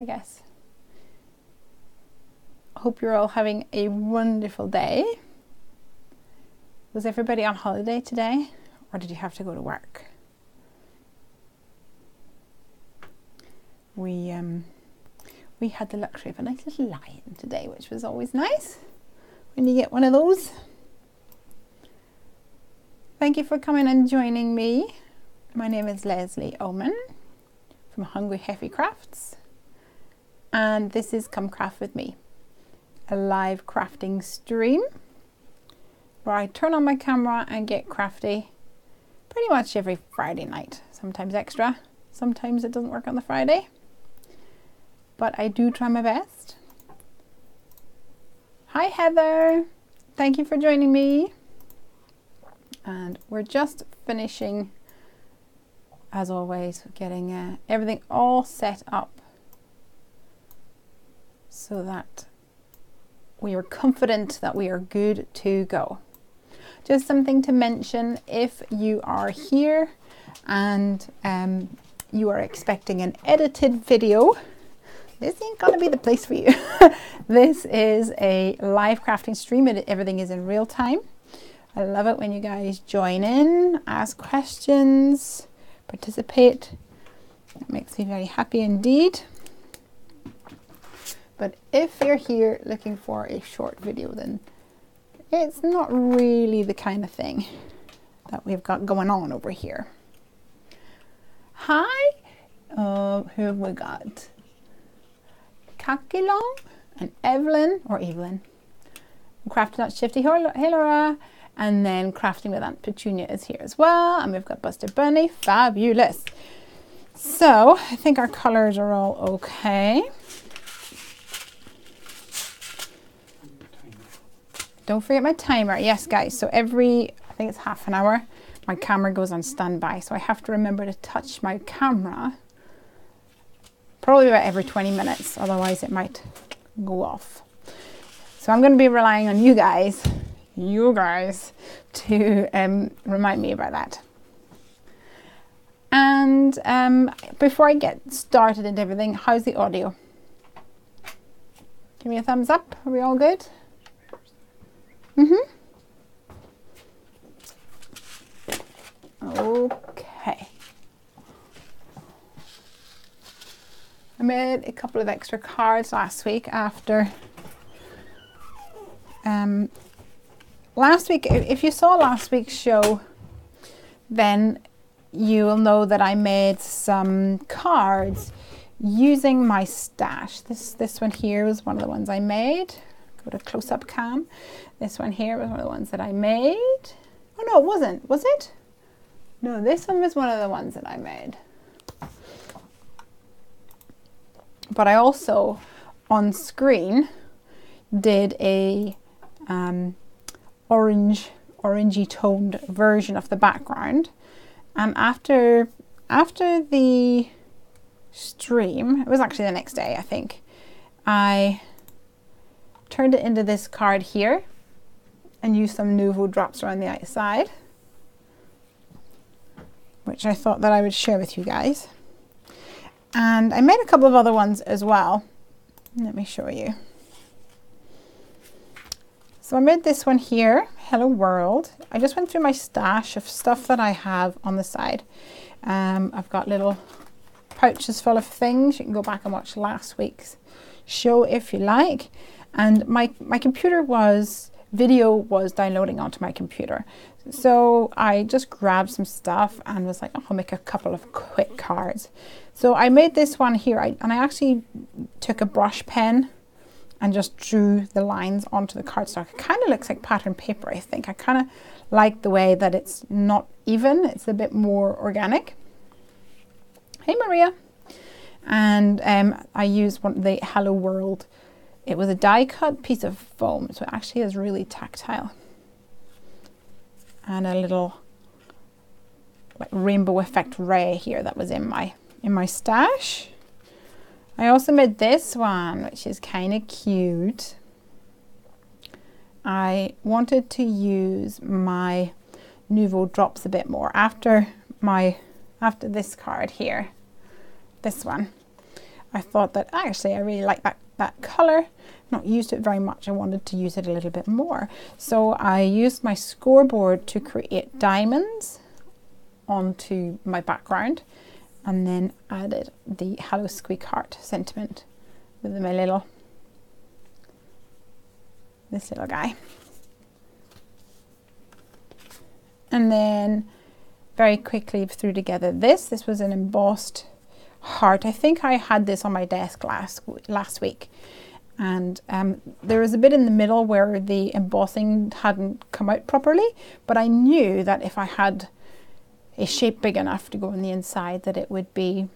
I guess. Hope you're all having a wonderful day. Was everybody on holiday today, or did you have to go to work? We had the luxury of a nice little lion today, which was always nice when you get one of those. Thank you for coming and joining me. My name is Lesley Oman from Hungry Heffy Crafts, and this is Come Craft With Me, a live crafting stream where I turn on my camera and get crafty pretty much every Friday night, sometimes extra, sometimes it doesn't work on the Friday, but I do try my best. Hi Heather, thank you for joining me. And we're just finishing, as always, getting everything all set up so that we are confident that we are good to go. Just something to mention, if you are here and you are expecting an edited video, this ain't gonna be the place for you. This is a live crafting stream and everything is in real time. I love it when you guys join in, ask questions, participate. It makes me very happy indeed. But if you're here looking for a short video, then it's not really the kind of thing that we've got going on over here. Hi, who have we got? Kakilong and Evelyn, Crafting Not Shifty, hey Laura, and then Crafting with Aunt Petunia is here as well, and we've got Buster Bunny, fabulous. So I think our colors are all okay. Don't forget my timer. Yes, guys. So I think it's half an hour, my camera goes on standby. So I have to remember to touch my camera probably about every 20 minutes. Otherwise it might go off. So I'm going to be relying on you guys to remind me about that. And before I get started into everything, how's the audio? Give me a thumbs up. Are we all good? Okay. I made a couple of extra cards last week after last week. If you saw last week's show, then you will know that I made some cards using my stash. This one here was one of the ones I made. Go to close-up cam. This one here was one of the ones that I made. Oh no, it wasn't. Was it? No, this one was one of the ones that I made. But I also, on screen, did a orangey toned version of the background. And after the stream, it was actually the next day, I think, I turned it into this card here and used some Nouveau drops around the outside, which I thought that I would share with you guys. And I made a couple of other ones as well. Let me show you. So I made this one here, Hello World. I just went through my stash of stuff that I have on the side. I've got little pouches full of things. You can go back and watch last week's show if you like. And my video was downloading onto my computer. So I just grabbed some stuff and was like, oh, I'll make a couple of quick cards. So I made this one here, and I actually took a brush pen and just drew the lines onto the cardstock. It kind of looks like pattern paper, I think. I kind of like the way that it's not even, it's a bit more organic. Hey Maria. And I used the Hello World. It was a die cut piece of foam, so it actually is really tactile. And a little like rainbow effect ray here that was in my stash. I also made this one, which is kind of cute. I wanted to use my Nouveau drops a bit more after this card here, this one. I thought that actually I really like that colour. Not used it very much. I wanted to use it a little bit more. So I used my scoreboard to create diamonds onto my background, and then added the Hello Squeakheart sentiment with this little guy. And then very quickly threw together this was an embossed heart. I think I had this on my desk last week, and there was a bit in the middle where the embossing hadn't come out properly, but I knew that if I had a shape big enough to go on the inside, that it would be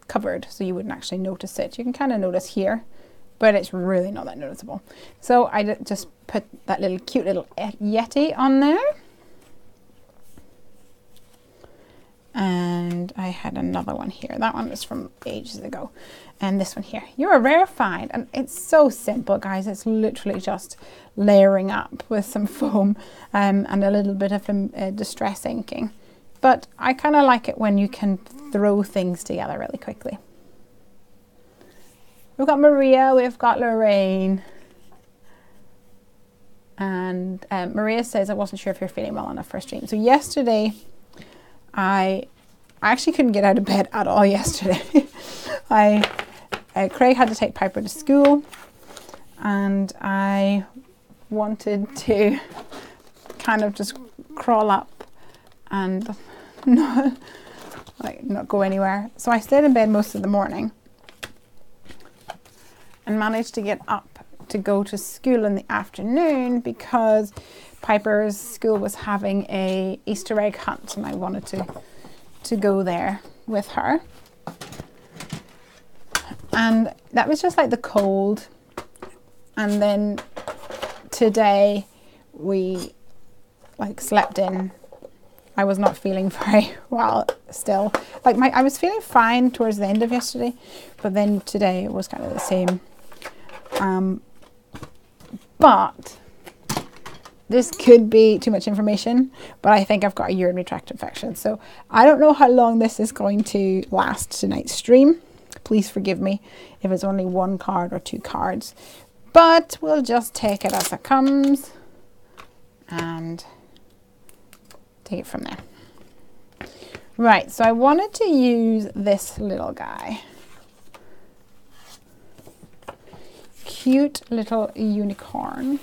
covered, so you wouldn't actually notice it. You can kind of notice here, but it's really not that noticeable. So I just put that little cute little Yeti on there. And I had another one here. That one was from ages ago. And this one here. You're a rare find. And it's so simple, guys. It's literally just layering up with some foam and a little bit of distress inking. But I kind of like it when you can throw things together really quickly. We've got Maria, we've got Lorraine. And Maria says, I wasn't sure if you're feeling well enough for a stream. So yesterday, I actually couldn't get out of bed at all yesterday. Craig had to take Piper to school, and I wanted to kind of just crawl up and not go anywhere. So I stayed in bed most of the morning and managed to get up to go to school in the afternoon because Piper's school was having a Easter egg hunt, and I wanted to go there with her. And that was just like the cold. And then today we slept in. I was not feeling very well still. I was feeling fine towards the end of yesterday, but then today it was kind of the same. But this could be too much information, but I think I've got a urinary tract infection. So I don't know how long this is going to last, tonight's stream. Please forgive me if it's only 1 card or 2 cards, but we'll just take it as it comes and take it from there. Right, so I wanted to use this little guy. Cute little unicorn.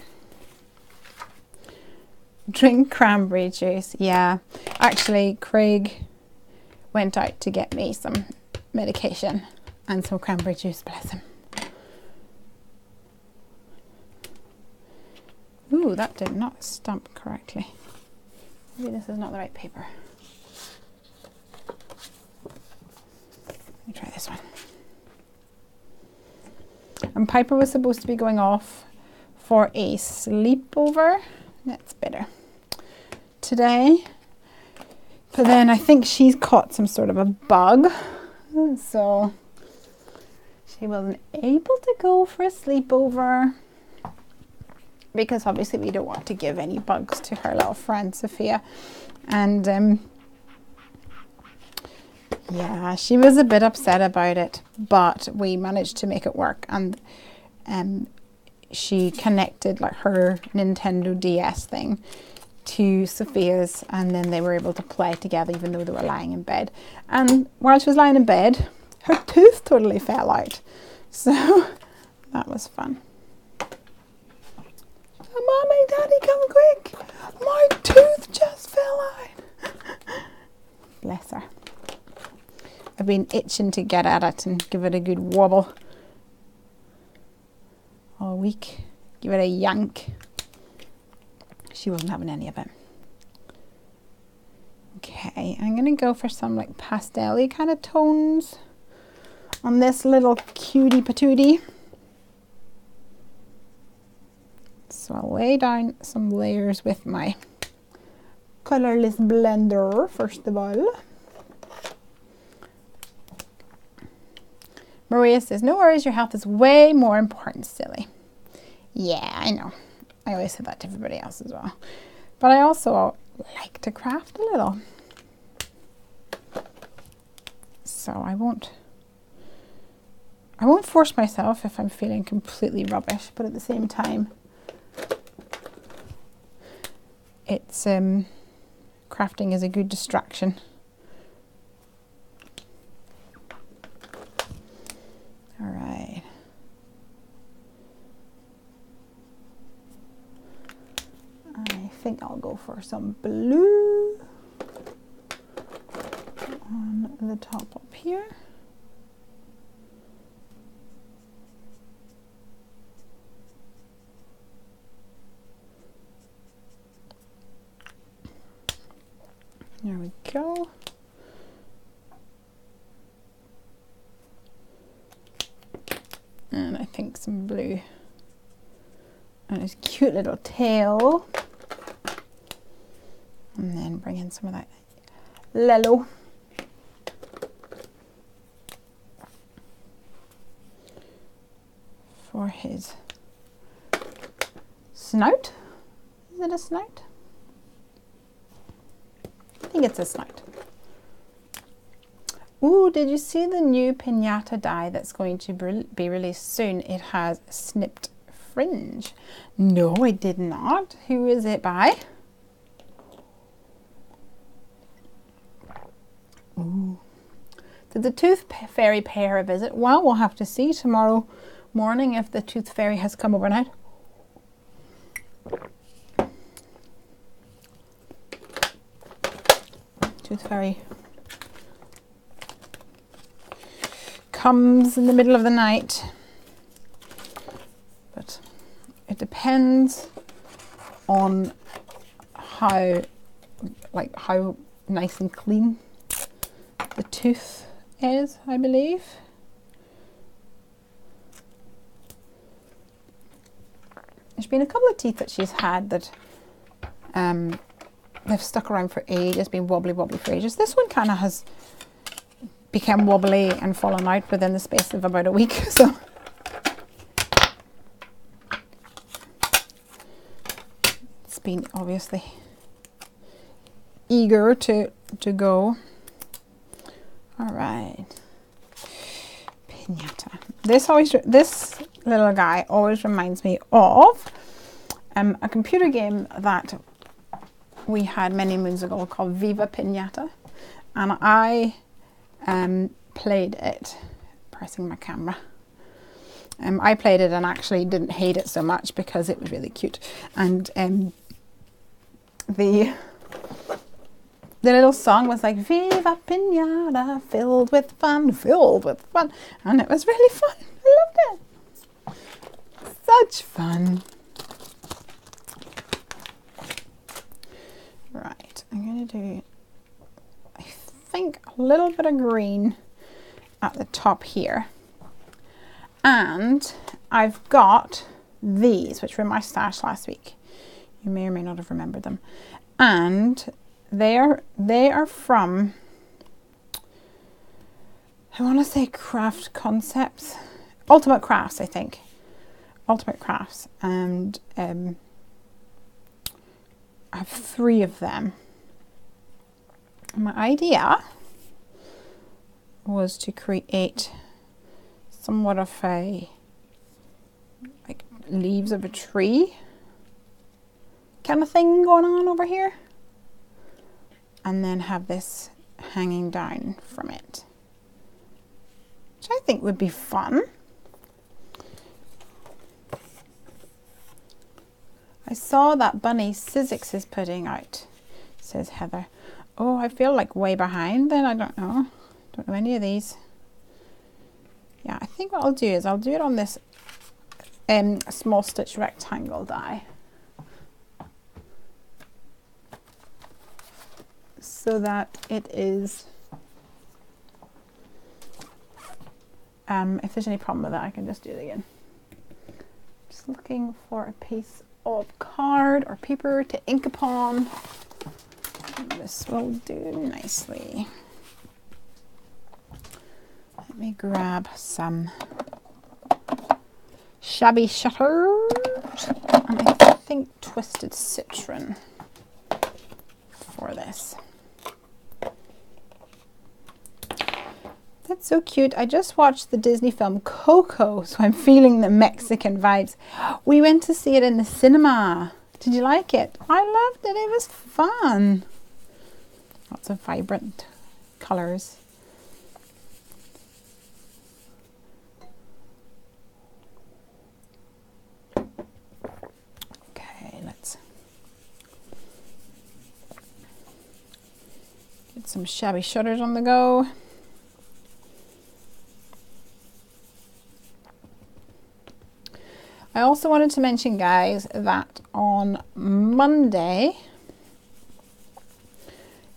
Drink cranberry juice. Yeah, actually Craig went out to get me some medication and some cranberry juice, bless him. Ooh, that did not stamp correctly. Maybe this is not the right paper. Let me try this one. And Piper was supposed to be going off for a sleepover. That's better. Today. But then I think she's caught some sort of a bug. So she wasn't able to go for a sleepover. Because obviously we don't want to give any bugs to her little friend Sophia. And yeah, she was a bit upset about it, but we managed to make it work. And she connected her Nintendo DS thing to Sophia's, and then they were able to play together even though they were lying in bed. And while she was lying in bed, her tooth totally fell out. So that was fun. Mommy, Daddy, come quick. My tooth just fell out. Bless her. I've been itching to get at it and give it a good wobble all week. Give it a yank. She wasn't having any of it. Okay, I'm going to go for some pastel-y kind of tones on this little cutie patootie. So I'll lay down some layers with my colourless blender first of all. Maria says, no worries, your health is way more important, silly. Yeah, I know. I always say that to everybody else as well. But I also like to craft a little. so I won't force myself if I'm feeling completely rubbish, but at the same time, it's crafting is a good distraction. All right. I think I'll go for some blue on the top up here. There we go. And I think some blue. And his cute little tail. And then bring in some of that yellow. For his snout. Is it a snout? I think it's a snout. Ooh, did you see the new Pinata die that's going to be released soon? It has snipped fringe. No, I did not. Who is it by? Ooh. Did the Tooth Fairy pay her a visit? Well, we'll have to see tomorrow morning if the Tooth Fairy has come overnight. Tooth Fairy comes in the middle of the night, but it depends on how nice and clean the tooth is, I believe. There's been a couple of teeth that she's had that they've stuck around for ages, been wobbly for ages. This one kind of has become wobbly and fallen out within the space of about a week. So it's been obviously eager to go. All right, Pinata. This little guy always reminds me of a computer game that we had many moons ago called Viva Pinata, and I played it, pressing my camera. I played it and actually didn't hate it so much because it was really cute, and the little song was like Viva Pinata, filled with fun, and it was really fun. I loved it. Such fun. Right, I'm going to do, I think, a little bit of green at the top here. And I've got these, which were in my stash last week. You may or may not have remembered them. And they are from, I want to say Craft Concepts. Ultimate Crafts, I think. Ultimate Crafts. And I have 3 of them. My idea was to create somewhat of a, like, leaves of a tree kind of thing going on over here, and then have this hanging down from it, which I think would be fun. I saw that Bunny Sizzix is putting out, says Heather. Oh, I feel like way behind then. I don't know any of these. Yeah, I think what I'll do is I'll do it on this small stitch rectangle die, so that it is, if there's any problem with that, I can just do it again. Just looking for a piece of card or paper to ink upon. This will do nicely. Let me grab some shabby shutters and I think twisted citron for this. That's so cute. I just watched the Disney film Coco, so I'm feeling the Mexican vibes. We went to see it in the cinema. Did you like it? I loved it. It was fun. Lots of vibrant colours. Okay, let's get some shabby shutters on the go. I also wanted to mention, guys, that on Monday,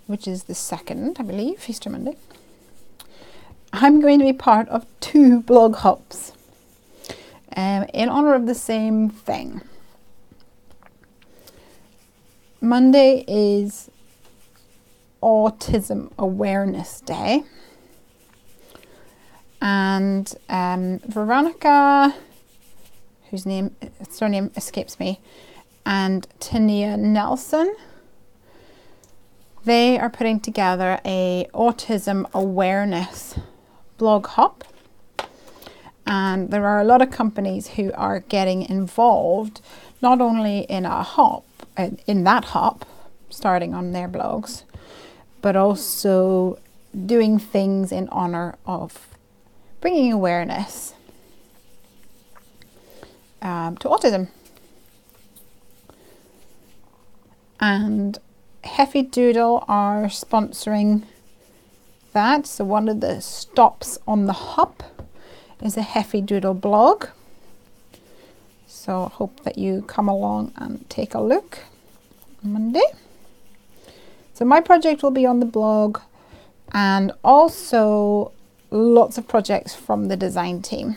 which is the 2nd, I believe, Easter Monday, I'm going to be part of 2 blog hops in honor of the same thing. Monday is Autism Awareness Day, and Veronica, whose surname escapes me, and Tania Nelson, they are putting together a autism awareness blog hop, and there are a lot of companies who are getting involved, not only in a hop, in that hop, starting on their blogs, but also doing things in honor of bringing awareness to autism. And Heffy Doodle are sponsoring that. So one of the stops on the hop is a Heffy Doodle blog. So I hope that you come along and take a look on Monday. So my project will be on the blog, and also lots of projects from the design team.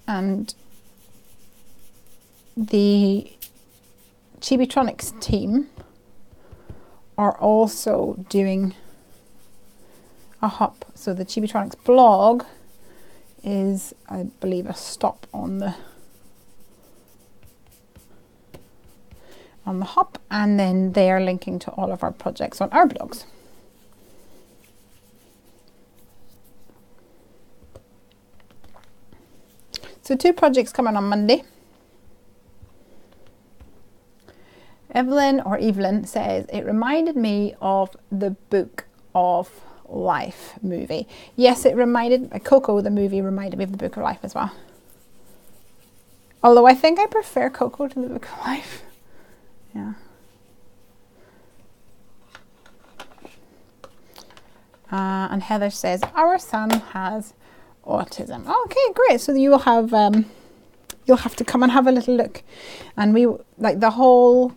And the Chibitronics team are also doing a hop. So the Chibitronics blog is, I believe, a stop on the hop, and then they are linking to all of our projects on our blogs. So 2 projects coming on Monday. Evelyn says, it reminded me of the Book of Life movie. Yes, it reminded, Coco the movie reminded me of the Book of Life as well. Although I think I prefer Coco to the Book of Life. Yeah. And Heather says, our son has autism. Okay, great. So you will have you'll have to come and have a little look. And we, like, the whole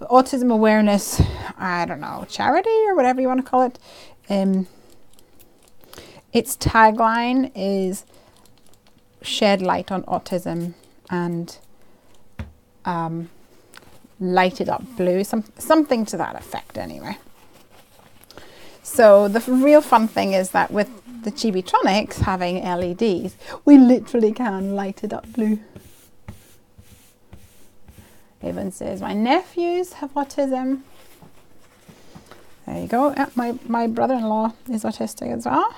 autism awareness, I don't know, charity or whatever you want to call it, its tagline is shed light on autism and light it up blue, something to that effect anyway. So the real fun thing is that with the Chibitronics having LEDs, we literally can light it up blue. Evan says, my nephews have autism. There you go. Yeah, my brother-in-law is autistic as well.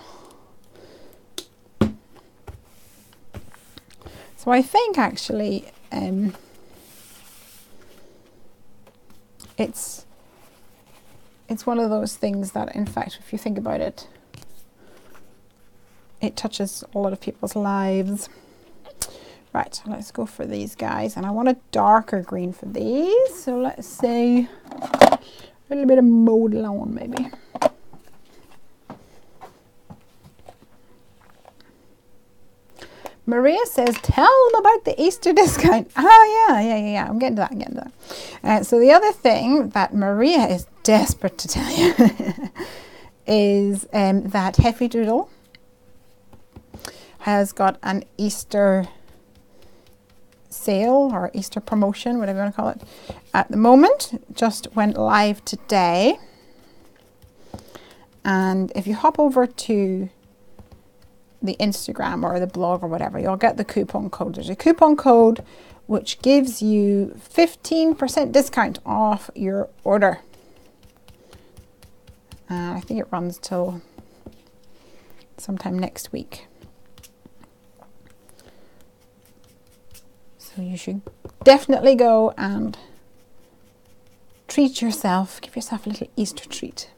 So I think actually it's one of those things that, in fact, if you think about it, it touches a lot of people's lives. Right, let's go for these guys. And I want a darker green for these. So let's say a little bit of mowed lawn, maybe. Maria says, tell them about the Easter discount. Oh, yeah. I'm getting to that, so the other thing that Maria is desperate to tell you is that Heffy Doodle has got an Easter sale or Easter promotion, whatever you want to call it, at the moment. Just went live today. And if you hop over to the Instagram or the blog or whatever, you'll get the coupon code. There's a coupon code which gives you 15% discount off your order. I think it runs till sometime next week. So you should definitely go and treat yourself, give yourself a little Easter treat.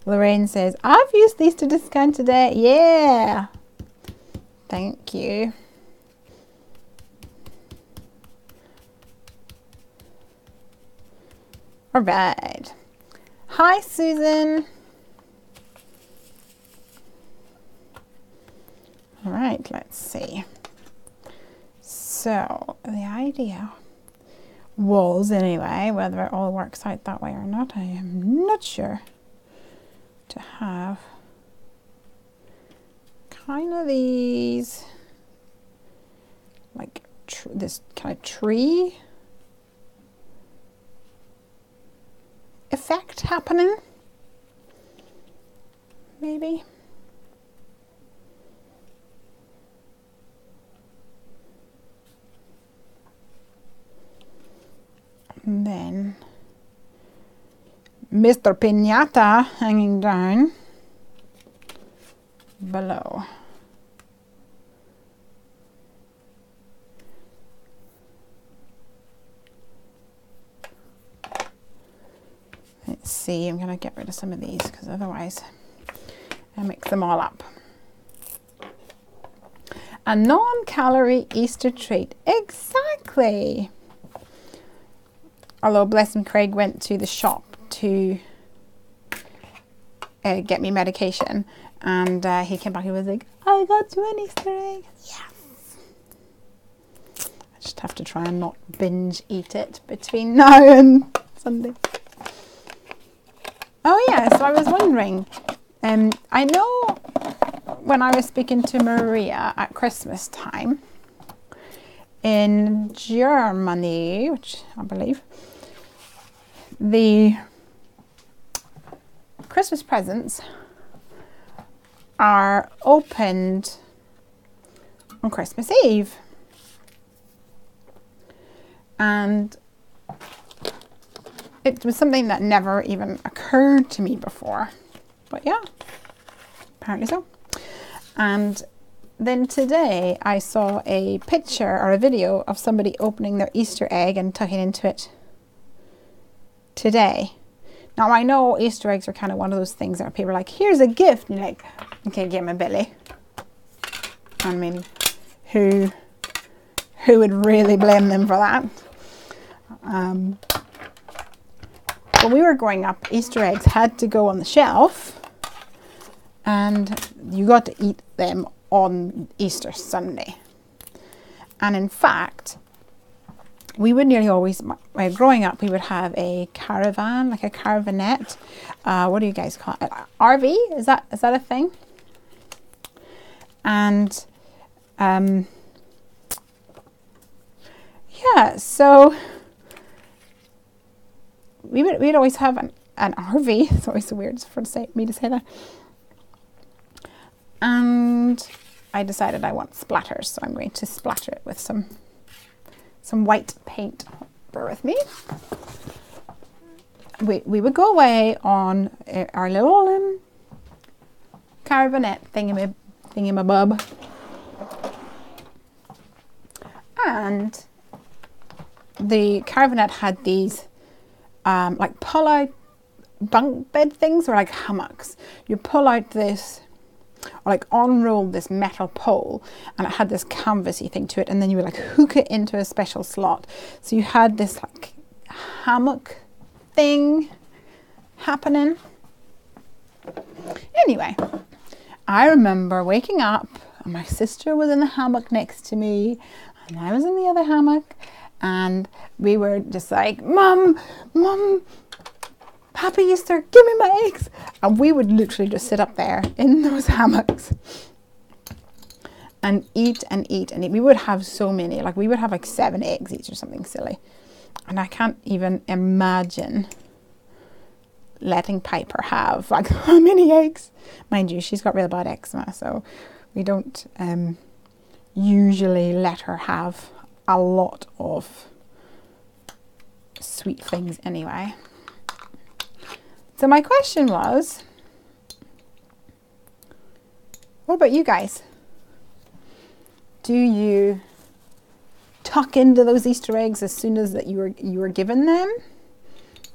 Lorraine says, I've used the Easter discount today. Yeah. Thank you. All right. Hi, Susan. All right, let's see. So the idea was, anyway, whether it all works out that way or not, I am not sure, to have kind of these, like this kind of tree effect happening, maybe. And then Mr. Pinata hanging down below. Let's see, I'm going to get rid of some of these because otherwise I mix them all up. A non-calorie Easter treat. Exactly. Although, bless him, Craig went to the shop to get me medication, and he came back and was like, I got you an Easter egg. Yes. I just have to try and not binge eat it between now and Sunday. Oh yeah, so I was wondering, I know when I was speaking to Maria at Christmas time in Germany, which I believe, the Christmas presents are opened on Christmas Eve. And it was something that never even occurred to me before. But yeah, apparently so. And then today I saw a picture or a video of somebody opening their Easter egg and tucking into it today. Now I know Easter eggs are kind of one of those things that people are like, here's a gift, and you're like, okay, give me Billy. I mean, who would really blame them for that? When we were growing up, Easter eggs had to go on the shelf, and you got to eat them on Easter Sunday. And in fact, we would nearly always, growing up, we would have a caravan, like a caravanette. What do you guys call it? RV? Is that a thing? And yeah, so we'd always have an RV. It's always so weird for me to say that. And I decided I want splatters, so I'm going to splatter it with some white paint. Bear with me. We would go away on our little caravanette thingamabub, and the caravanette had these like pull out bunk bed things, or like hammocks. You pull out this, or like unroll this metal pole, and it had this canvasy thing to it, and then you would like hook it into a special slot. So you had this like hammock thing happening. Anyway, I remember waking up and my sister was in the hammock next to me and I was in the other hammock, and we were just like, Mum, Happy Easter, give me my eggs. And we would literally just sit up there in those hammocks and eat and eat and eat. We would have so many, like we would have like 7 eggs each or something silly. And I can't even imagine letting Piper have like how many eggs. Mind you, she's got real bad eczema, so we don't usually let her have a lot of sweet things anyway. So my question was, what about you guys? Do you tuck into those Easter eggs as soon as that you were given them?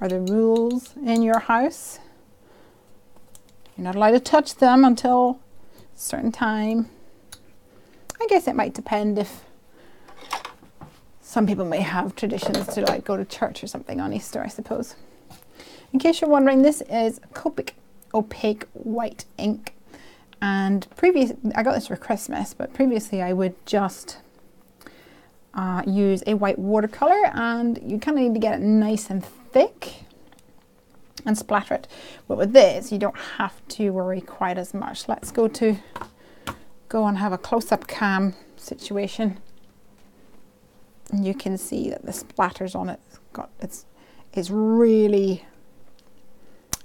Are there rules in your house? You're not allowed to touch them until a certain time. I guess it might depend if some people may have traditions to like go to church or something on Easter, I suppose. In case you're wondering, this is Copic opaque white ink. And I got this for Christmas, but previously I would just use a white watercolor, and you kind of need to get it nice and thick and splatter it. But with this, you don't have to worry quite as much. Let's go and have a close-up cam situation. And you can see that the splatters on it it's really,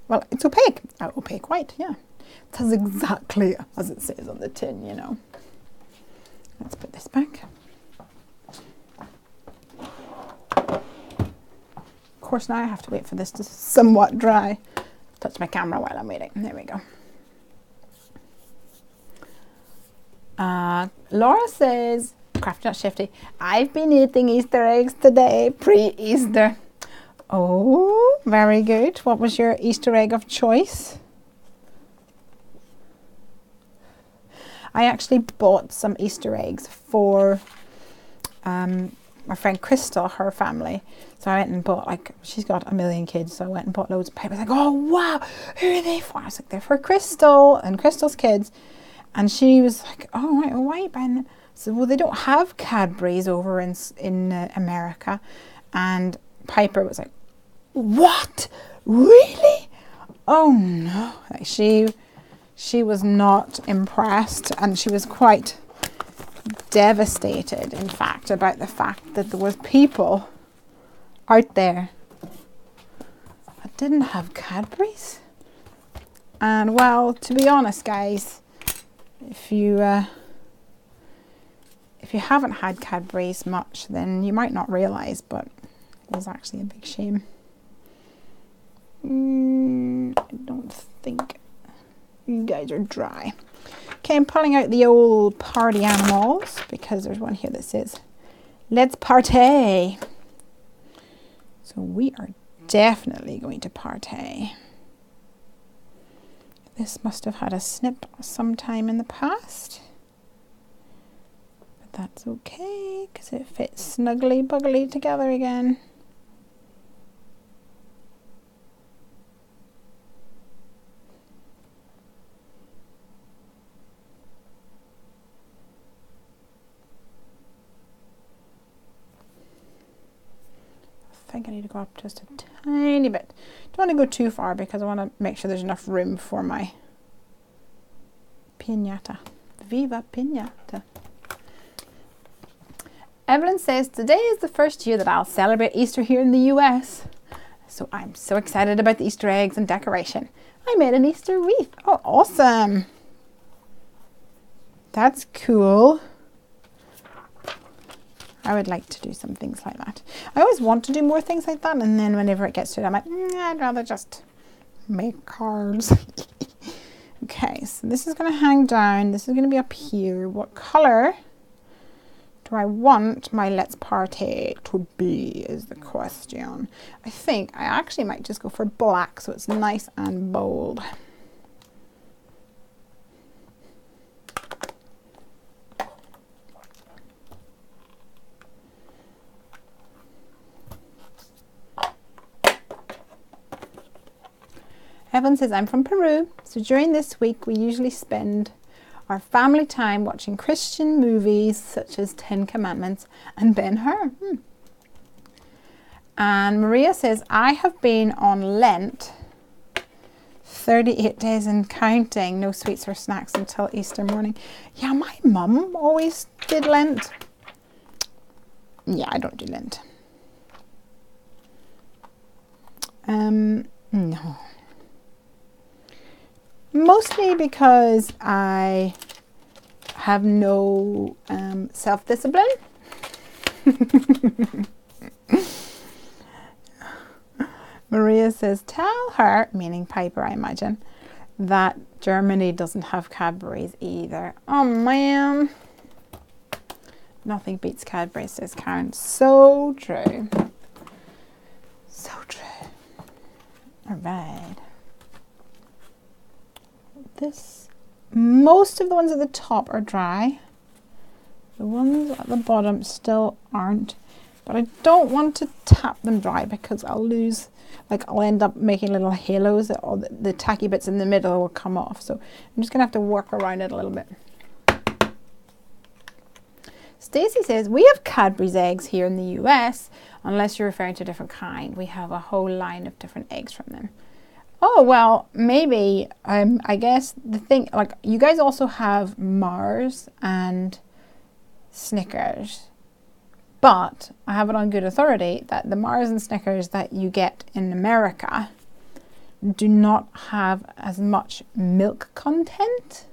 well, it's opaque. Opaque white, yeah. That's exactly as it says on the tin, you know. Let's put this back. Of course, now I have to wait for this to somewhat dry. Touch my camera while I'm waiting. There we go. Laura says, Crafty Not Shifty, I've been eating Easter eggs today, pre-Easter. Oh, very good. What was your Easter egg of choice? I actually bought some Easter eggs for my friend Crystal, her family. So I went and bought, like, she's got a million kids, so I went and bought loads of papers. Like, oh wow, who are they for? I was like, they're for Crystal and Crystal's kids. And she was like, oh right, well, why are you buying them? So, well, they don't have Cadbury's over in America. And Piper was like, what? Really? Oh no. Like, she was not impressed, and she was quite devastated, in fact, about the fact that there was people out there that didn't have Cadbury's. And well, to be honest, guys, if you haven't had Cadbury's much, then you might not realize, but it is actually a big shame. I don't think you guys are dry. Okay, I'm pulling out the old party animals because there's one here that says, let's party. So we are definitely going to party. This must have had a snip sometime in the past. But that's okay because it fits snugly buggly together again. I think I need to go up just a tiny bit. Don't want to go too far because I want to make sure there's enough room for my pinata. Viva pinata. Evelyn says, today is the first year that I'll celebrate Easter here in the US. So I'm so excited about the Easter eggs and decoration. I made an Easter wreath. Oh, awesome. That's cool. I would like to do some things like that. I always want to do more things like that, and then whenever it gets to it, I'm like, I'd rather just make cards. Okay, so this is going to hang down. This is going to be up here. What color do I want my Let's Party to be is the question. I think I actually might just go for black so it's nice and bold. Evan says, I'm from Peru, so during this week we usually spend our family time watching Christian movies such as Ten Commandments and Ben-Hur. And Maria says, I have been on Lent, 38 days and counting, no sweets or snacks until Easter morning. Yeah, my mum always did Lent. Yeah, I don't do Lent. No. Mostly because I have no self-discipline. Maria says, tell her, meaning Piper, I imagine, that Germany doesn't have Cadbury's either. Oh, man. Nothing beats Cadbury, says Karen. So true. So true. All right. Most of the ones at the top are dry. The ones at the bottom still aren't. But I don't want to tap them dry because I'll lose, like I'll end up making little halos that all the tacky bits in the middle will come off. So I'm just going to have to work around it a little bit. Stacy says, we have Cadbury's eggs here in the US, unless you're referring to a different kind. We have a whole line of different eggs from them. Oh, well, maybe, I guess the thing, like you guys also have Mars and Snickers. But I have it on good authority that the Mars and Snickers that you get in America do not have as much milk content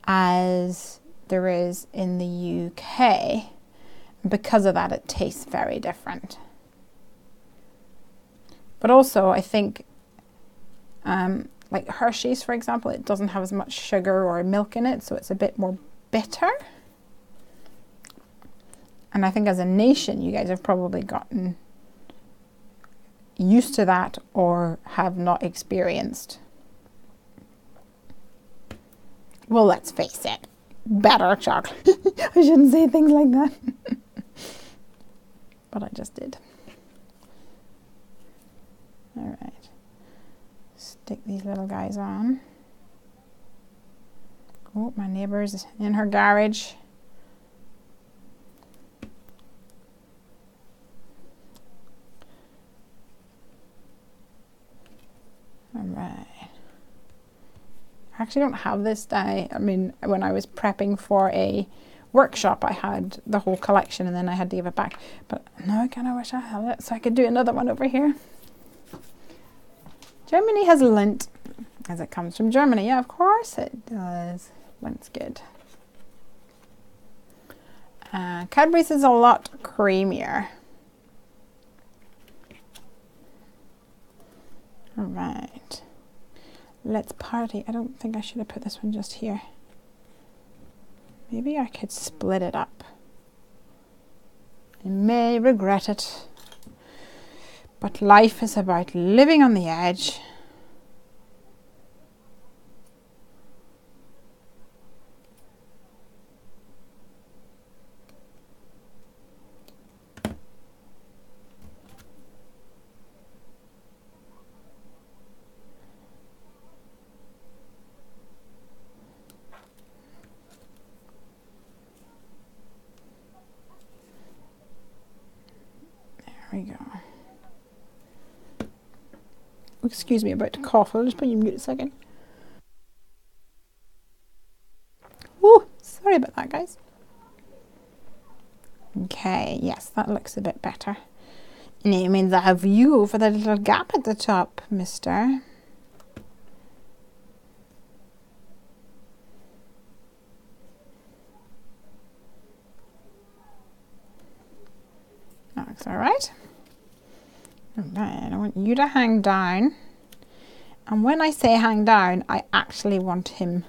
as there is in the UK. Because of that, it tastes very different. But also, I think, like Hershey's, for example, it doesn't have as much sugar or milk in it, so it's a bit more bitter. And I think as a nation, you guys have probably gotten used to that or have not experienced. Well, let's face it, better chocolate. I shouldn't say things like that. But I just did. All right. Stick these little guys on. Oh, my neighbor's in her garage. All right. I actually don't have this dye. I mean, when I was prepping for a workshop, I had the whole collection and then I had to give it back. But now I kind of wish I had it so I could do another one over here. Germany has Lindt, as it comes from Germany. Yeah, of course it does. Lindt's good. Cadbury's is a lot creamier. All right, let's party. I don't think I should have put this one just here. Maybe I could split it up. I may regret it, but life is about living on the edge. There we go. Excuse me, about to cough. I'll just put you on mute a second. Woo! Sorry about that, guys. Okay, yes, that looks a bit better. And it means I have you for that little gap at the top, mister. That looks alright. Alright, I want you to hang down. And when I say hang down, I actually want him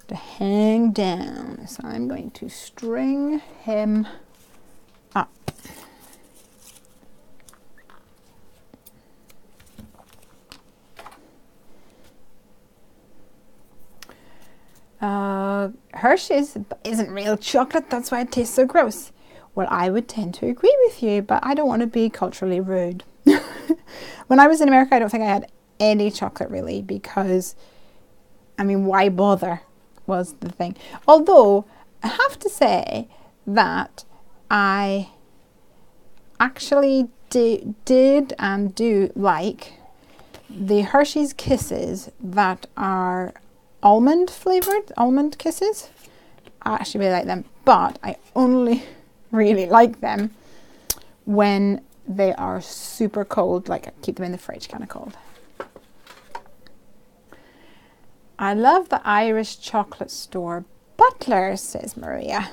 to hang down. So I'm going to string him up. Hershey's isn't real chocolate, that's why it tastes so gross. Well, I would tend to agree with you, but I don't want to be culturally rude. When I was in America, I don't think I had any chocolate really because, I mean, why bother was the thing. Although, I have to say that I actually did and do like the Hershey's Kisses that are almond flavored, almond kisses. I actually really like them, but I only really like them when they are super cold, like I keep them in the fridge kind of cold. I love the Irish chocolate store Butler, says Maria.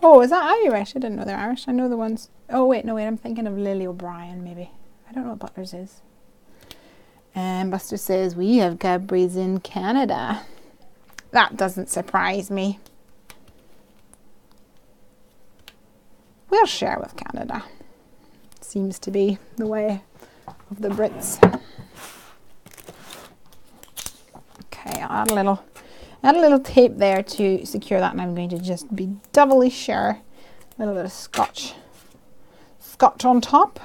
Oh, is that Irish? I didn't know they're Irish. I know the ones. Oh, wait, no, wait. I'm thinking of Lily O'Brien, maybe. I don't know what Butler's is. And Buster says, we have Cadbury's in Canada. That doesn't surprise me. We'll share with Canada. Seems to be the way of the Brits. Okay, I'll add a little tape there to secure that, and I'm going to just be doubly sure. A little bit of scotch on top.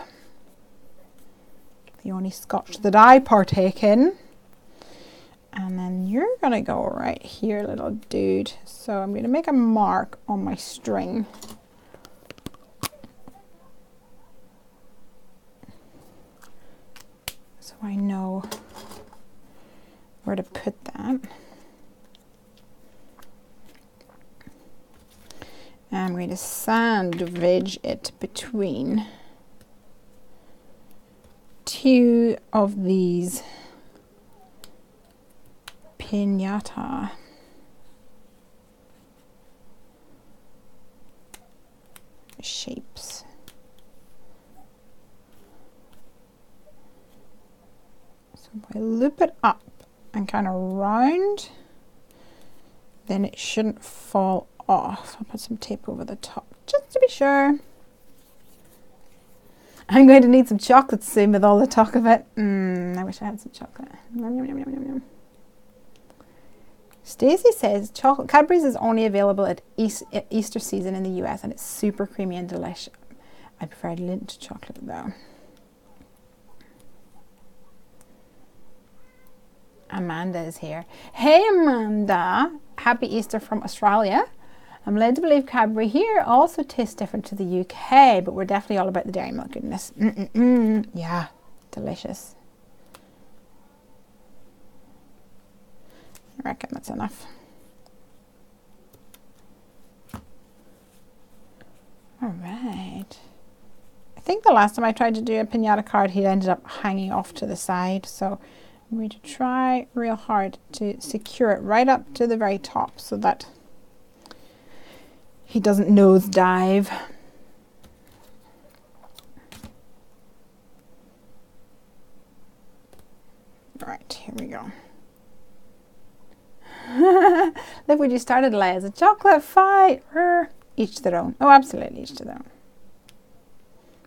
The only scotch that I partake in. And then you're going to go right here, little dude. So I'm going to make a mark on my string. So I know where to put that. And I'm going to sandwich it between two of these pinata shapes. So if I loop it up and kind of round, then it shouldn't fall off. I'll put some tape over the top just to be sure. I'm going to need some chocolate soon with all the talk of it. I wish I had some chocolate. Yum, yum, yum, yum, yum, yum. Stacey says Cadbury's is only available at Easter season in the US, and it's super creamy and delicious. I prefer Lindt chocolate though. Amanda is here. Hey Amanda, happy Easter from Australia. I'm led to believe Cadbury here also tastes different to the UK, but we're definitely all about the dairy milk goodness. Yeah, delicious. I reckon that's enough. All right. I think the last time I tried to do a pinata card, he ended up hanging off to the side. So I'm going to try real hard to secure it right up to the very top so that he doesn't nosedive. All right, here we go. Look what you started, Les. A chocolate fight. Each their own. Oh, absolutely, each to their own.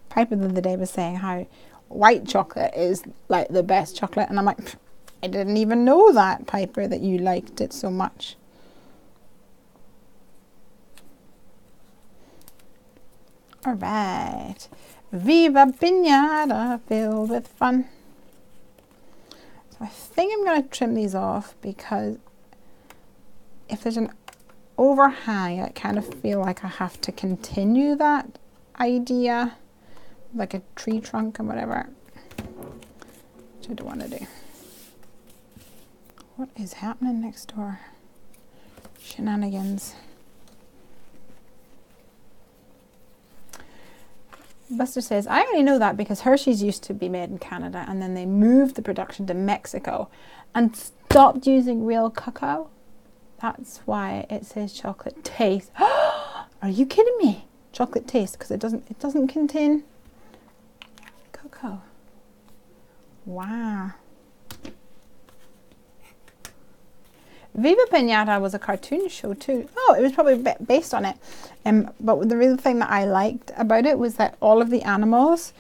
Piper the other day was saying how white chocolate is like the best chocolate, and I'm like, I didn't even know that, Piper, that you liked it so much. All right. Viva Pinata, filled with fun. So I think I'm going to trim these off because if there's an overhang, I kind of feel like I have to continue that idea, like a tree trunk and whatever, which I don't want to do. What is happening next door? Shenanigans. Buster says, I only know that because Hershey's used to be made in Canada and then they moved the production to Mexico and stopped using real cacao. That's why it says chocolate taste. Are you kidding me? Chocolate taste, because it doesn't contain cocoa. Wow. Viva Pinata was a cartoon show too. Oh, it was probably based on it. But the real thing that I liked about it was that all of the animals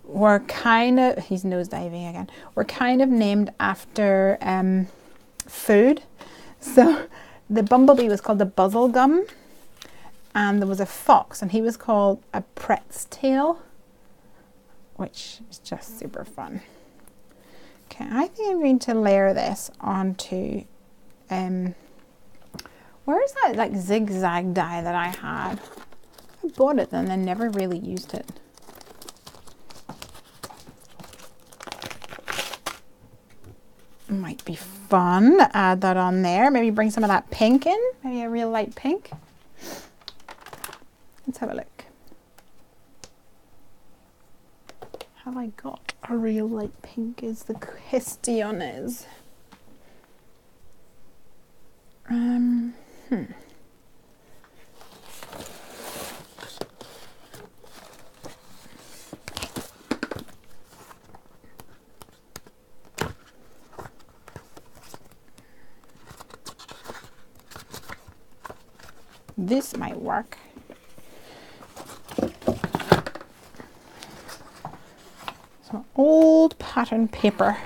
were kind of, he's nosediving again, were kind of named after food. So the bumblebee was called the Buzzlegum, and there was a fox, and he was called a Pret's Tail, which is just super fun. Okay, I think I'm going to layer this onto, where is that like zigzag die that I had? I bought it and then never really used it. Might be fun to add that on there. Maybe bring some of that pink in. Maybe a real light pink. Let's have a look. Have I got a real light pink is the question is. this might work. Some old pattern paper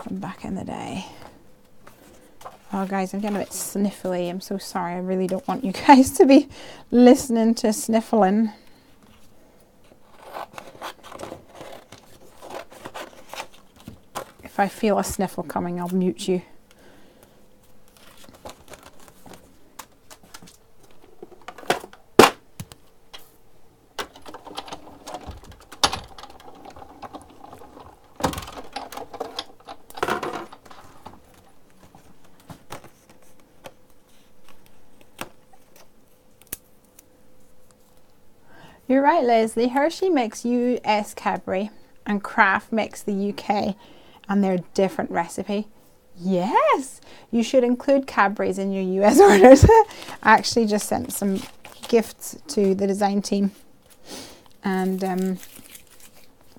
from back in the day. Oh guys, I'm getting a bit sniffly. I'm so sorry. I really don't want you guys to be listening to sniffling. If I feel a sniffle coming, I'll mute you. You're right, Lesley. Hershey makes US Cadbury and Kraft makes the UK, and they're a different recipe. Yes, you should include Cadbury's in your US orders. I actually just sent some gifts to the design team and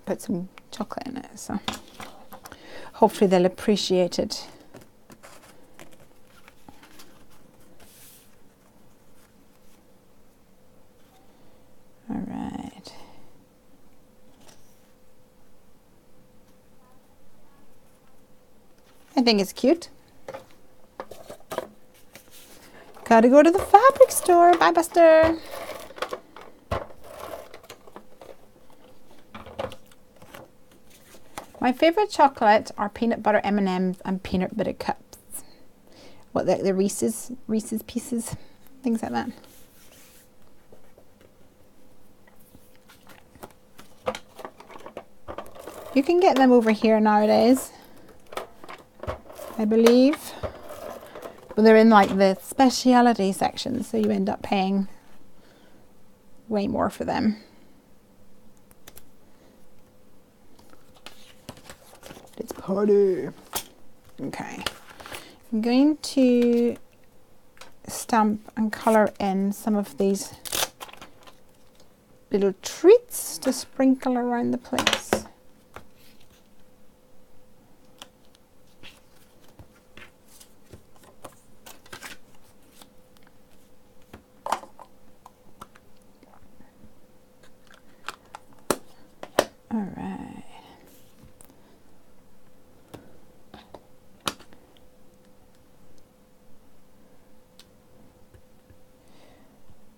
put some chocolate in it, so hopefully they'll appreciate it. All right. I think it's cute. Gotta go to the fabric store. Bye, Buster. My favorite chocolate are peanut butter M&Ms and peanut butter cups. What, the Reese's Pieces, things like that. You can get them over here nowadays, I believe. But they're in like the specialty section, so you end up paying way more for them. It's party. Okay. I'm going to stamp and colour in some of these little treats to sprinkle around the place. All right.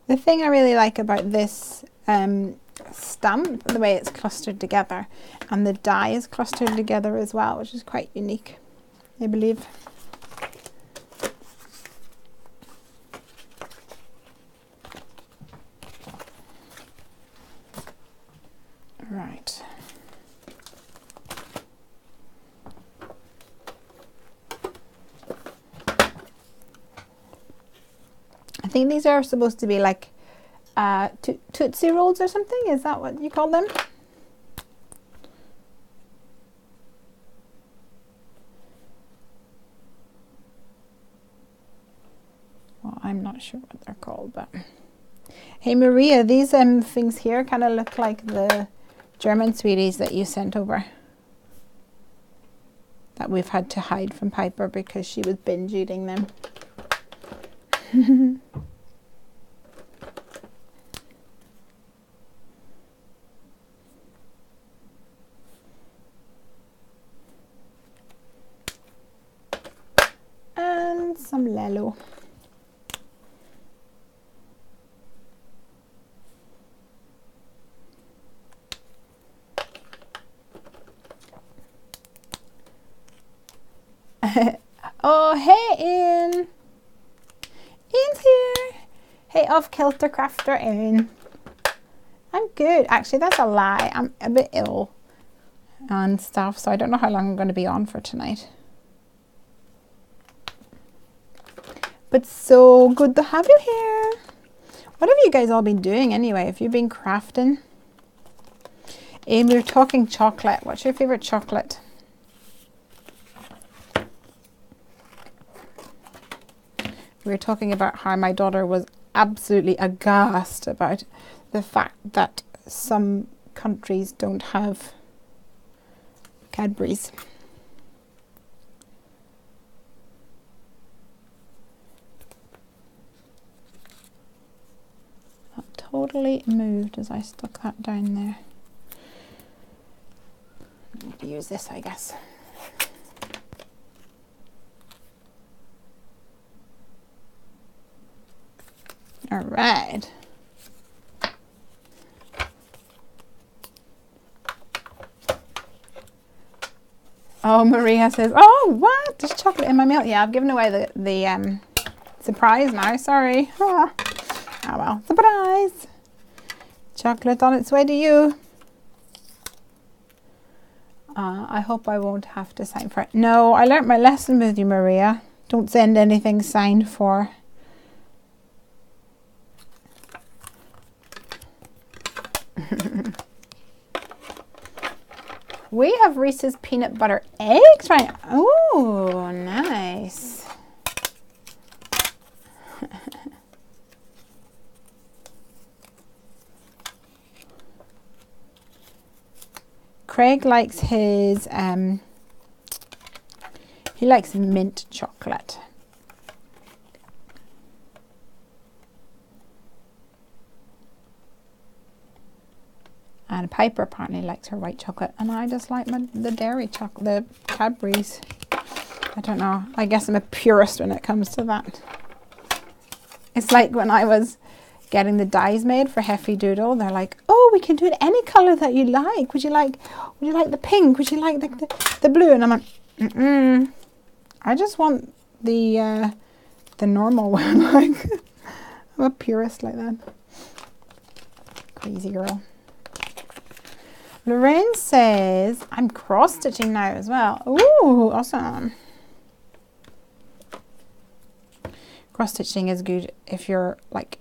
The thing I really like about this stamp, the way it's clustered together, and the die is clustered together as well, which is quite unique, I believe. Right. I think these are supposed to be like Tootsie Rolls or something. Is that what you call them? Well, I'm not sure what they're called, but hey Maria, these things here kind of look like the German sweeties that you sent over, that we've had to hide from Piper because she was binge eating them. And some Lello. Oh, hey, Ian. Ian's here. Hey, off kilter crafter Ian. I'm good. Actually, that's a lie. I'm a bit ill and stuff, so I don't know how long I'm going to be on for tonight. But so good to have you here. What have you guys all been doing anyway? Have you been crafting? Ian, we were talking chocolate. What's your favorite chocolate? We were talking about how my daughter was absolutely aghast about the fact that some countries don't have Cadbury's. totally moved as I stuck that down there. I need to use this, I guess. All right. Oh, Maria says, oh, what? There's chocolate in my milk. Yeah, I've given away the surprise now. Sorry. Oh well, surprise. Chocolate on its way to you. I hope I won't have to sign for it. No, I learnt my lesson with you, Maria. Don't send anything signed for. We have Reese's peanut butter eggs right now. Oh, nice. Craig likes his, he likes mint chocolate. And Piper apparently likes her white chocolate, and I just like the dairy chocolate, the Cadbury's. I don't know. I guess I'm a purist when it comes to that. It's like when I was getting the dyes made for Heffy Doodle, they're like, "Oh, we can do it any color that you like. Would you like the pink? Would you like the blue?" And I'm like, I just want the normal one. Like, I'm a purist like that. Crazy girl. Lorraine says, I'm cross-stitching now as well. Ooh, awesome. Cross-stitching is good if you're like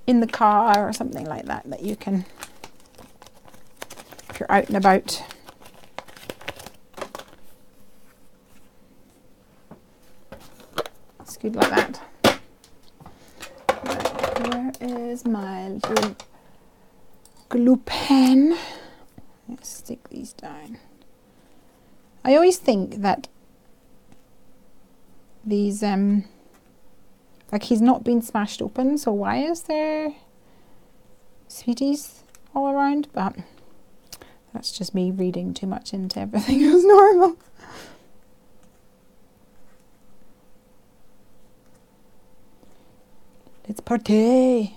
in the car or something like that, that you can, if you're out and about. It's good like that. Right, where is my little glue pen? Let's stick these down. I always think that these, like he's not been smashed open, so why is there sweeties all around? But that's just me reading too much into everything as normal. Let's party.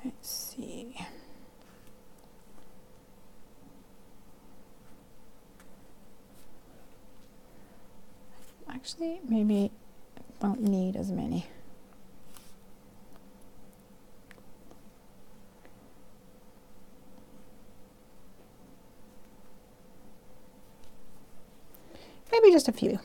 Let's see. Actually, maybe I don't need as many. Maybe just a few.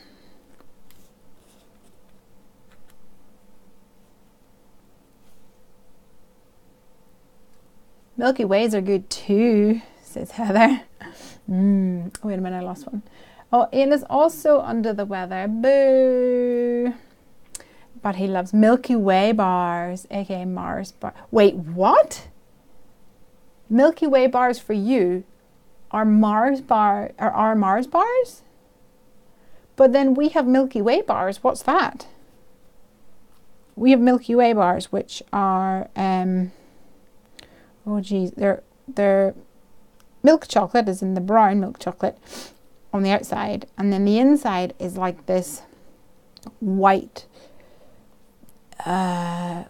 Milky Ways are good too, says Heather. Wait a minute, I lost one. Oh, Ian is also under the weather. Boo. But he loves Milky Way bars, aka Mars bar. Wait, what? Milky Way bars for you are Mars bars? But then we have Milky Way bars. What's that? We have Milky Way bars, which are oh geez, they're milk chocolate, is in the brown milk chocolate on the outside, and then the inside is like this white, like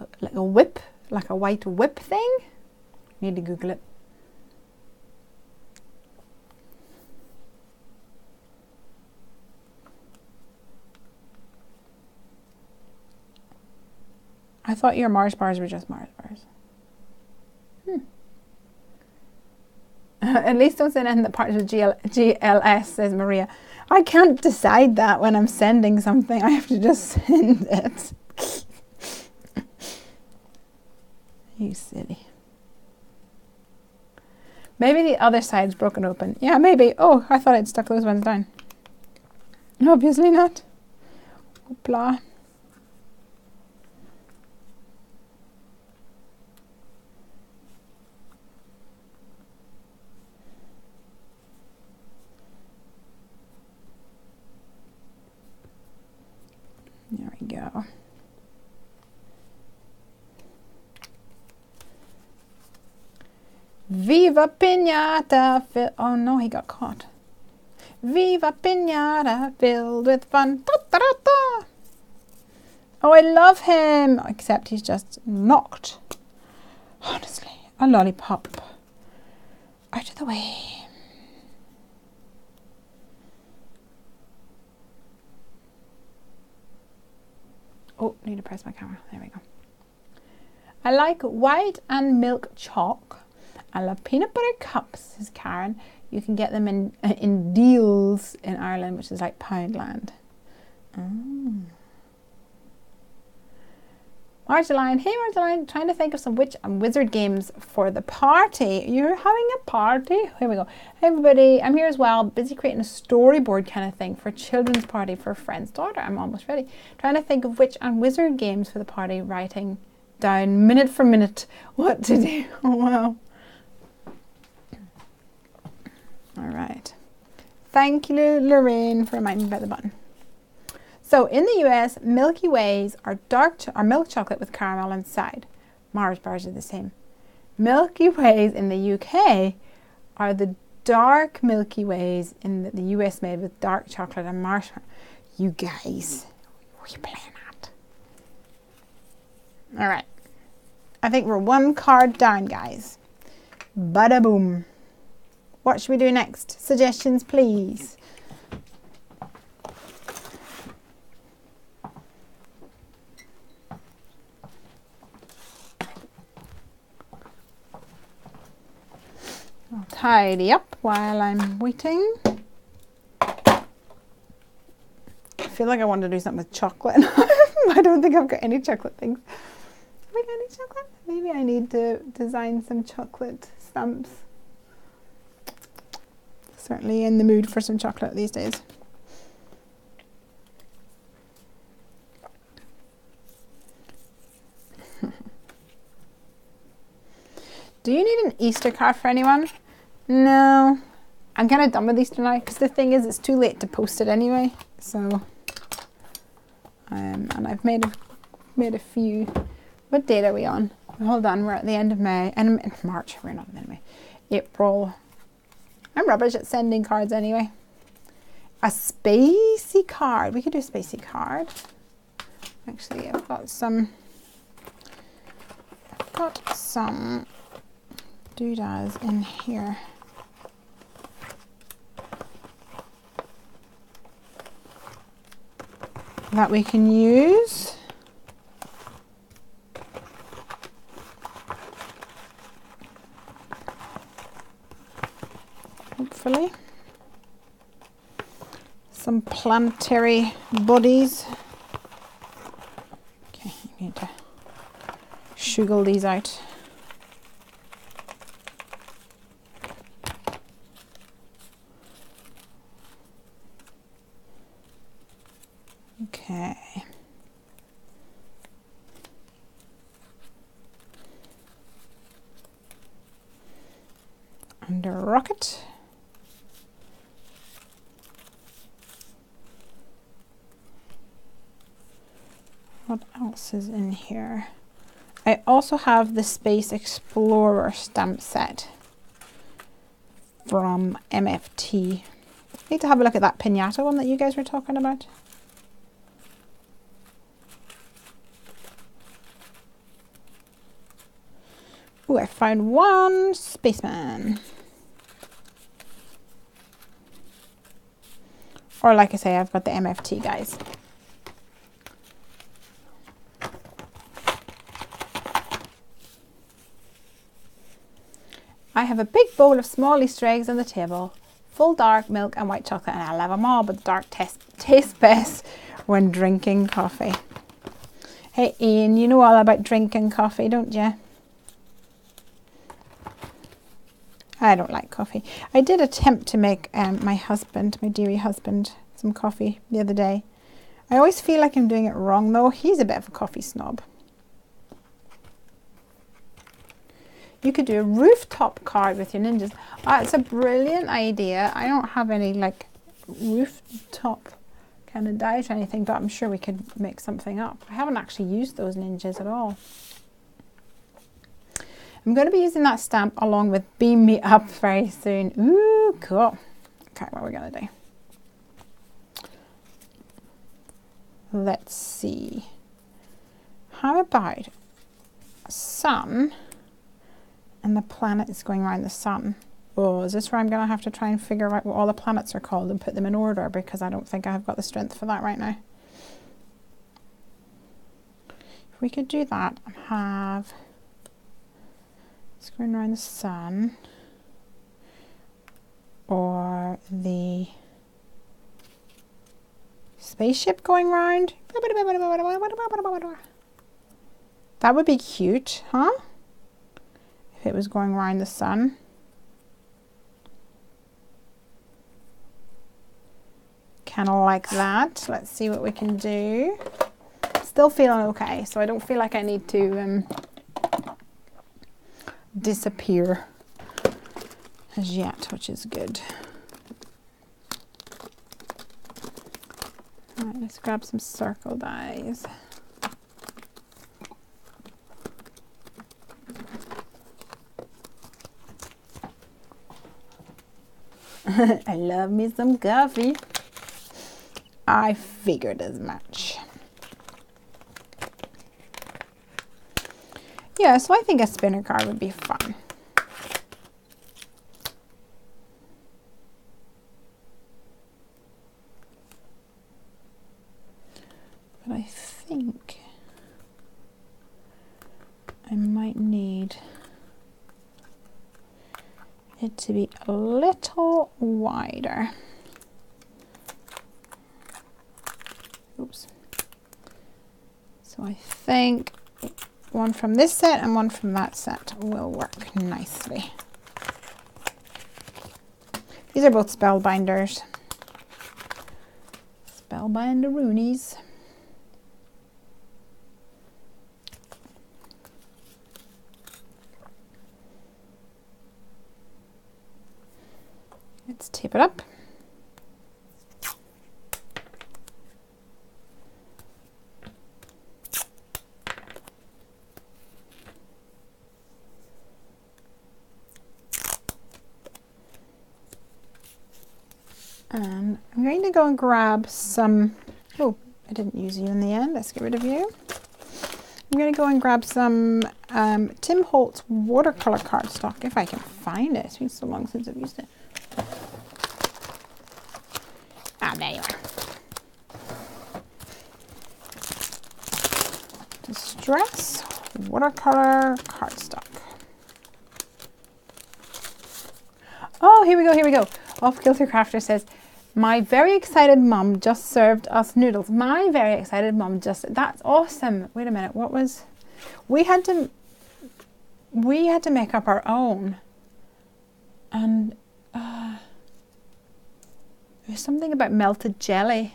a white whip thing. Need to Google it. I thought your Mars bars were just Mars bars. At least don't send in the parts with GLS, says Maria. I can't decide that when I'm sending something. I have to just send it. You silly. Maybe the other side's broken open. Yeah, maybe. Oh, I thought I'd stuck those ones down. Obviously not. Hoopla. we go. Viva Pinata! Oh no, he got caught. Viva Pinata, filled with fun. Da, da, da, da. Oh, I love him! Except he's just knocked. Honestly, a lollipop. Out of the way. Oh, need to press my camera. There we go. I like white and milk chalk. I love peanut butter cups, says Karen. You can get them in deals in Ireland, which is like Poundland. Oh. Marceline, hey Marceline, trying to think of some witch and wizard games for the party. You're having a party? Here we go. Hey everybody, I'm here as well, busy creating a storyboard kind of thing for a children's party for a friend's daughter. I'm almost ready. Trying to think of witch and wizard games for the party, writing down minute for minute what to do. Oh wow. All right. Thank you, Lorraine, for reminding me about the button. So in the US, Milky Ways are milk chocolate with caramel inside. Mars bars are the same. Milky Ways in the UK are the dark Milky Ways in the US made with dark chocolate and marshmallow. You guys, what are you playing at? All right. I think we're one card down, guys. Bada boom. What should we do next? Suggestions, please. I'll tidy up while I'm waiting. I feel like I want to do something with chocolate. I don't think I've got any chocolate things. Have I got any chocolate? Maybe I need to design some chocolate stamps. Certainly in the mood for some chocolate these days. Do you need an Easter card for anyone? No. I'm kind of done with Easter now because the thing is it's too late to post it anyway. So, and I've made a few. What date are we on? Hold on, we're at the end of May. And March, we're not at the end of May. April. I'm rubbish at sending cards anyway. A spacey card. We could do a spacey card. Actually, I've got some doodads in here. That we can use. Hopefully. Some planetary bodies. Okay, you need to sugar these out. Okay. Under rocket. What else is in here? I also have the Space Explorer stamp set from MFT. Need to have a look at that pinata one that you guys were talking about. Oh, I found one spaceman. Or like I say, I've got the MFT guys. I have a big bowl of small Easter eggs on the table, full dark milk and white chocolate, and I love them all, but the dark tastes best when drinking coffee. Hey Ian, you know all about drinking coffee, don't you? I don't like coffee. I did attempt to make my dearie husband, some coffee the other day. I always feel like I'm doing it wrong though. He's a bit of a coffee snob. You could do a rooftop card with your ninjas. It's a brilliant idea. I don't have any like rooftop kind of diet or anything, but I'm sure we could make something up. I haven't actually used those ninjas at all. I'm going to be using that stamp along with Beam Me Up very soon. Ooh, cool. Okay, what are we going to do? Let's see. How about sun and the planet is going around the sun? Oh, is this where I'm going to have to try and figure out what all the planets are called and put them in order, because I don't think I've got the strength for that right now. If we could do that and have it's going around the sun, or the spaceship going round. That would be cute, huh? If it was going around the sun. Kind of like that. Let's see what we can do. Still feeling okay, so I don't feel like I need to disappear as yet, which is good. All right, let's grab some circle dies. I love me some coffee. I figured as much. Yeah, so I think a spinner card would be fun. But I think I might need it to be a little wider. Oops. So I think one from this set and one from that set will work nicely. These are both spellbinders. Spellbinder-roonies. Let's tape it up. And I'm going to go and grab some, oh, I didn't use you in the end, let's get rid of you. I'm going to go and grab some Tim Holtz watercolor cardstock, if I can find it. It's been so long since I've used it. Ah, there you are. Distress watercolor cardstock. Oh, here we go, here we go. Off Kilter Crafter says, my very excited mum just served us noodles. My very excited mum just, that's awesome. Wait a minute, what was, we had to make up our own. And there's something about melted jelly.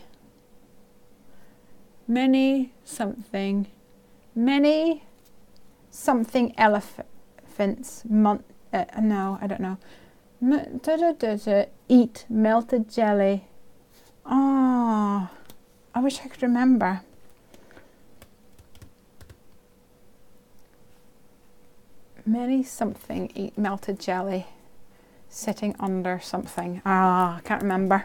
Many something elephants, no, I don't know. Eat melted jelly. Oh, I wish I could remember. Many something eat melted jelly sitting under something. Ah, I can't remember.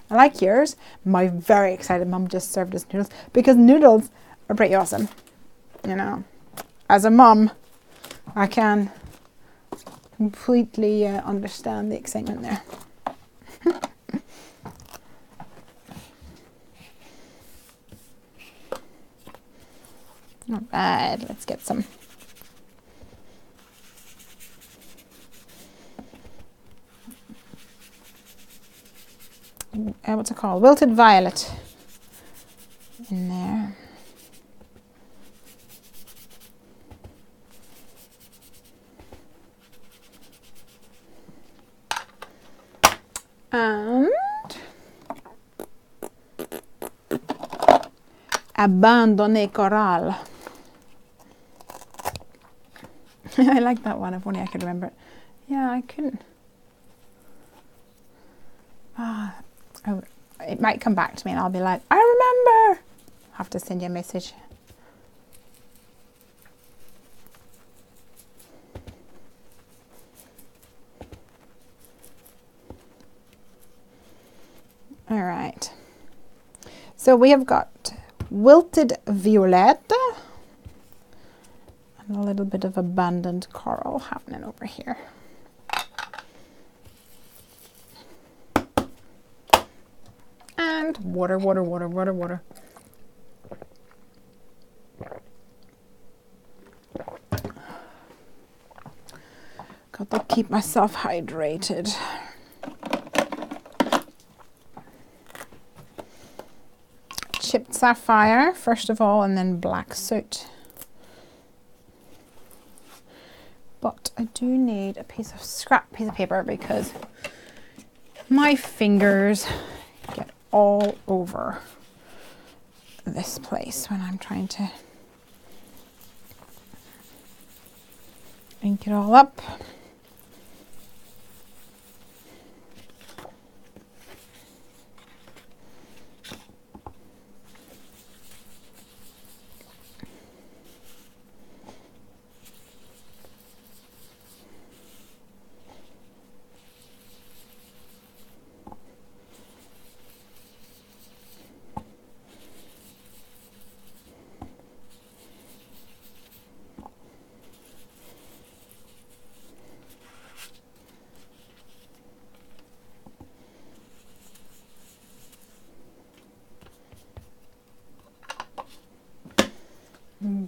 I like yours. My very excited mum just served us noodles, because noodles are pretty awesome. You know, as a mum, I can completely understand the excitement there. All right, let's get some. What's it called? Wilted violet in there. And Abandonné Coral. I like that one, if only I could remember it. Yeah, I couldn't. it might come back to me and I'll be like, I remember. I'll have to send you a message. All right. So we have got wilted violette and a little bit of abundant coral happening over here. And water, water, water, water, water. Got to keep myself hydrated. Chipped sapphire first of all, and then black soot. But I do need a scrap piece of paper because my fingers get all over this place when I'm trying to ink it all up.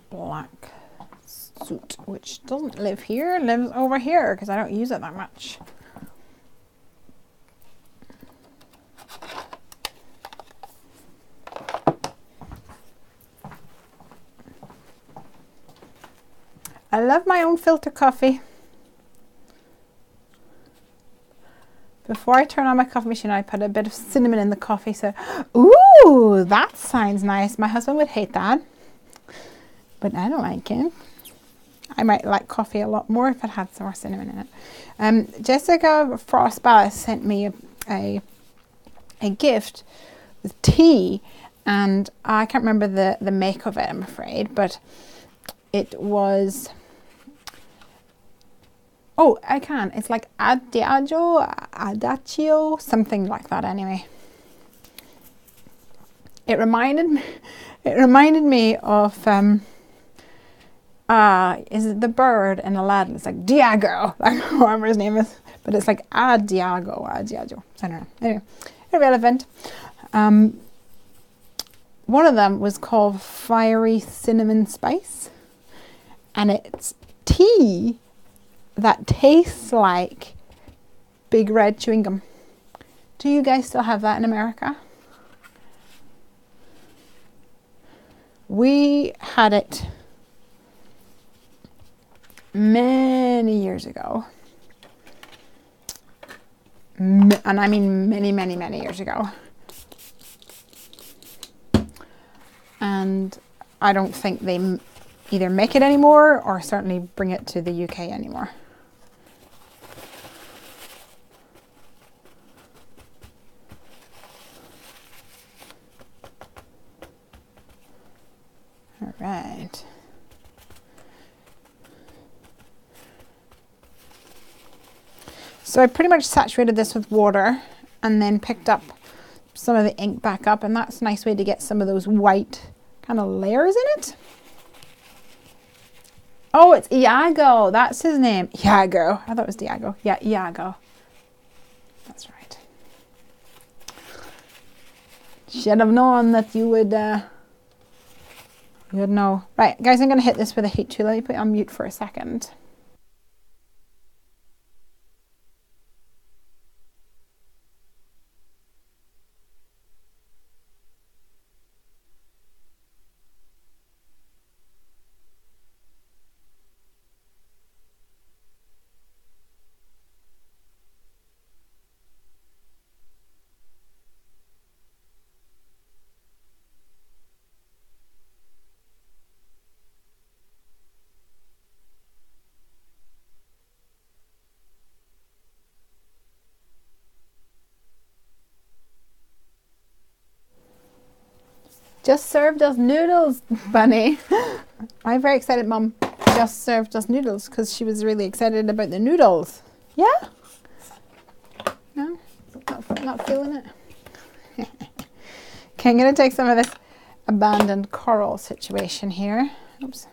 Black soot, which doesn't live here, lives over here because I don't use it that much. I love my own filter coffee. Before I turn on my coffee machine, I put a bit of cinnamon in the coffee. So, ooh, that sounds nice. My husband would hate that, but I don't like it. I might like coffee a lot more if it had some more cinnamon in it. Jessica Frost Ballas sent me a gift with tea, and I can't remember the make of it, I'm afraid, but it was, oh, I can. It's like adagio, something like that anyway. It reminded me of is it the bird in Aladdin? It's like Diago, like whatever his name is, but it's like Adiago. I don't know. Anyway, irrelevant. One of them was called Fiery Cinnamon Spice, and it's tea that tastes like big red chewing gum. Do you guys still have that in America? We had it many years ago, and I mean many years ago, and I don't think they either make it anymore or certainly bring it to the UK anymore. All right. So I pretty much saturated this with water and then picked up some of the ink back up, and that's a nice way to get some of those white kind of layers in it. Oh, it's Iago. That's his name. Iago. I thought it was Diago. Yeah, Iago. That's right. Should have known that you would know. Right, guys, I'm going to hit this with a heat tool. Let me put it on mute for a second. Just served us noodles, Bunny. I'm very excited, Mum. Just served us noodles because she was really excited about the noodles. Yeah? No? Not feeling it? Okay, I'm going to take some of this abandoned coral situation here. Oops.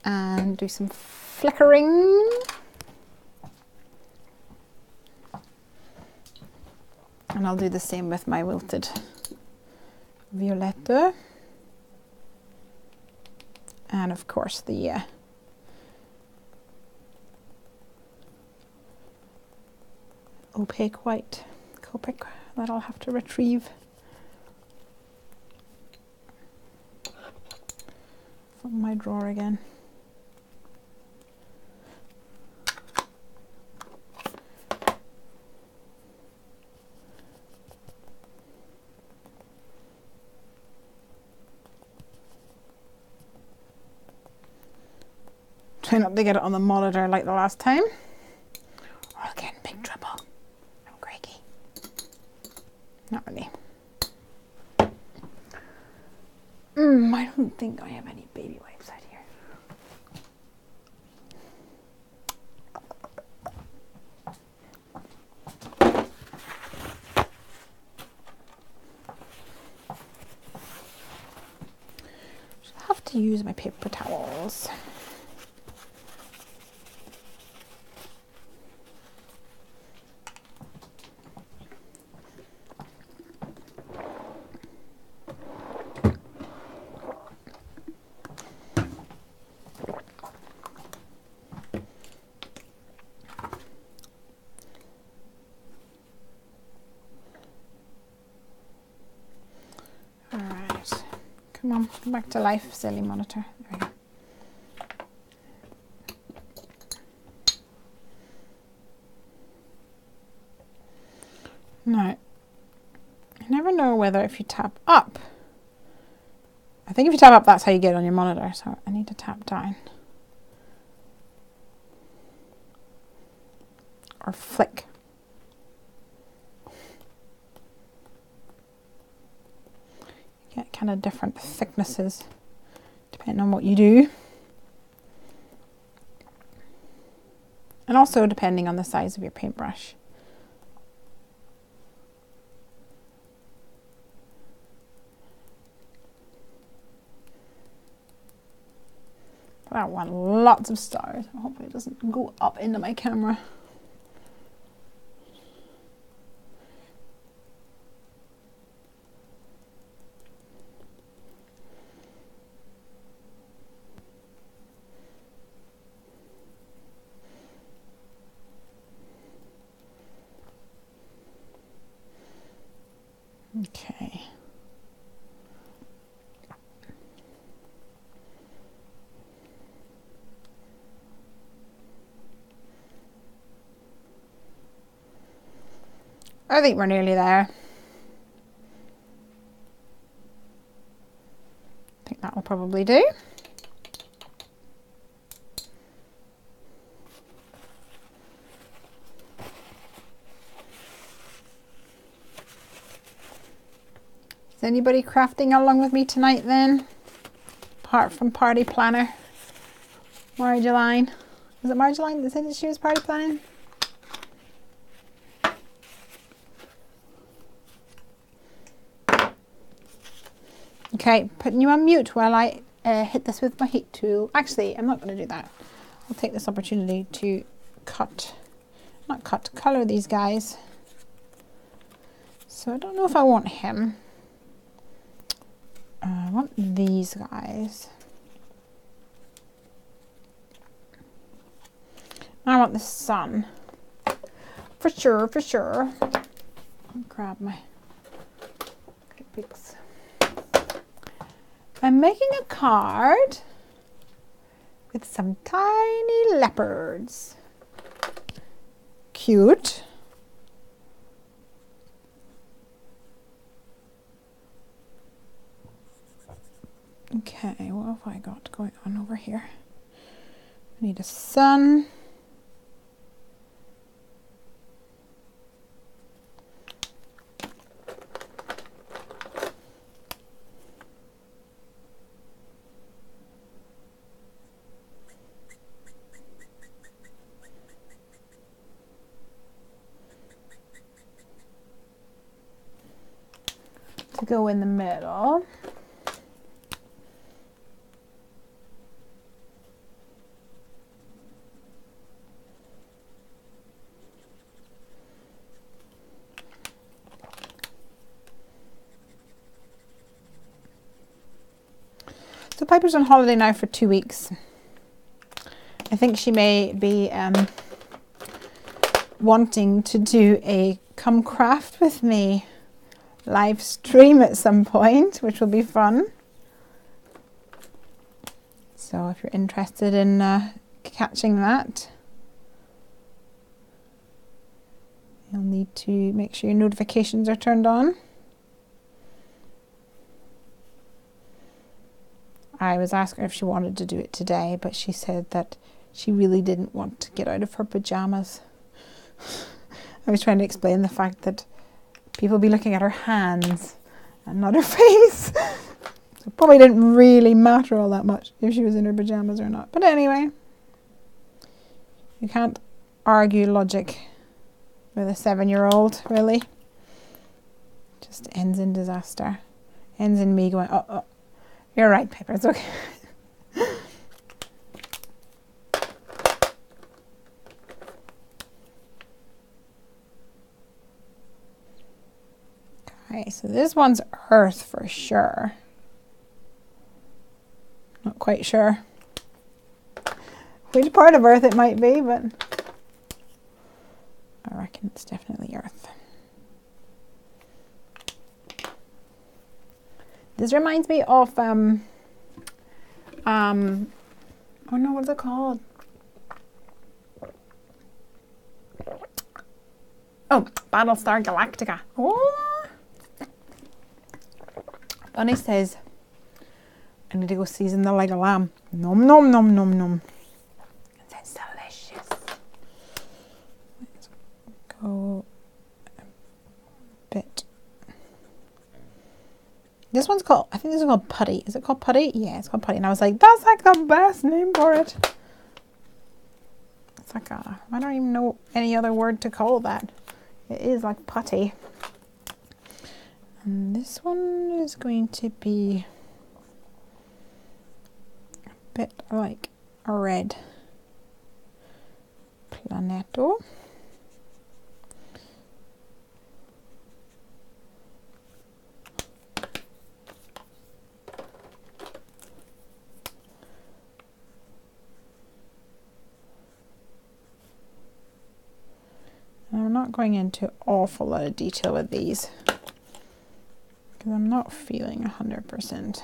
And do some flickering. And I'll do the same with my wilted violette. And of course the opaque white Copic that I'll have to retrieve from my drawer again. Try not to get it on the monitor like the last time, or I'll get in big trouble. I'm Greggy. Not really. I don't think I have any baby wipes out here. I'll have to use my paper towels. Come on, come back to life, silly monitor. There we go. Now, I never know whether if you tap up, I think if you tap up, that's how you get on your monitor. So I need to tap down. Or flick. Get kind of different thicknesses depending on what you do, and also depending on the size of your paintbrush. That one, lots of stars. Hopefully it doesn't go up into my camera. Okay. I think we're nearly there. I think that will probably do. Is anybody crafting along with me tonight then? Apart from party planner. Marjoline. Is it Marjoline that said that she was party planning? Okay, putting you on mute while I hit this with my heat tool. Actually, I'm not going to do that. I'll take this opportunity to color these guys. So I don't know if I want him. I want these guys. I want the sun. For sure, for sure. I'll grab my picks. I'm making a card with some tiny leopards. Cute. Okay, what have I got going on over here? I need a sun. to go in the middle. So Piper's on holiday now for 2 weeks. I think she may be wanting to do a come craft with me live stream at some point, which will be fun. So if you're interested in catching that, you'll need to make sure your notifications are turned on. I was asking her if she wanted to do it today, but she said that she really didn't want to get out of her pajamas. I was trying to explain the fact that people be looking at her hands and not her face. So it probably didn't really matter all that much if she was in her pajamas or not. But anyway, you can't argue logic with a 7-year-old, really. Just ends in disaster. Ends in me going, oh, you're right, Piper, it's okay. Okay, so this one's earth for sure. Not quite sure which part of earth it might be, but I reckon it's definitely earth. This reminds me of, oh no, what's it called? Oh, Battlestar Galactica. Oh! Bunny says, I need to go season the leg of lamb. Nom nom nom nom nom. That's delicious. Let's go a bit. This one's called, I think this is called Putty. Is it called Putty? Yeah, it's called Putty. And I was like, that's like the best name for it. It's like a, I don't even know any other word to call that. It is like putty. And this one is going to be a bit like a red Planeto. I'm not going into an awful lot of detail with these because I'm not feeling 100%.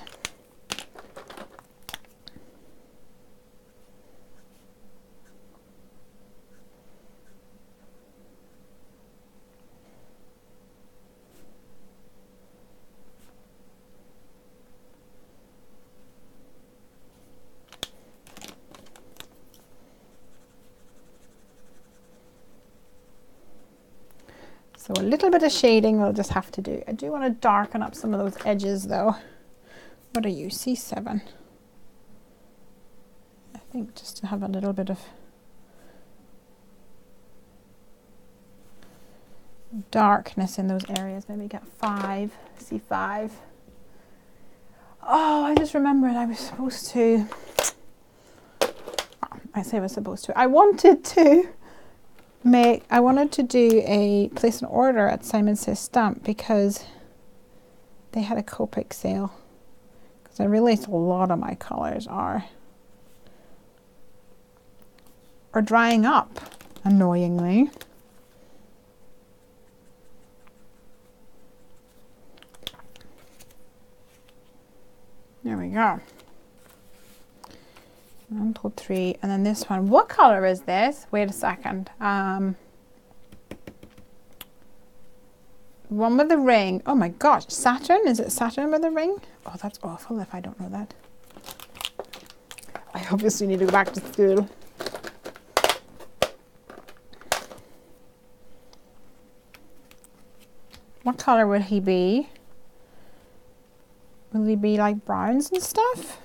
So a little bit of shading we'll just have to do. I do want to darken up some of those edges though. What are you, C7? I think just to have a little bit of darkness in those areas. Maybe get 5, C5. Oh, I just remembered I was supposed to, I say I was supposed to, I wanted to place an order at Simon Says Stamp because they had a Copic sale. Because I realized a lot of my colors are drying up, annoyingly. There we go. 1, 2, 3, and then this one. What color is this? Wait a second. One with the ring. Oh my gosh, Saturn? Is it Saturn with a ring? Oh, that's awful if I don't know that. I obviously need to go back to school. What color would he be? Will he be like browns and stuff?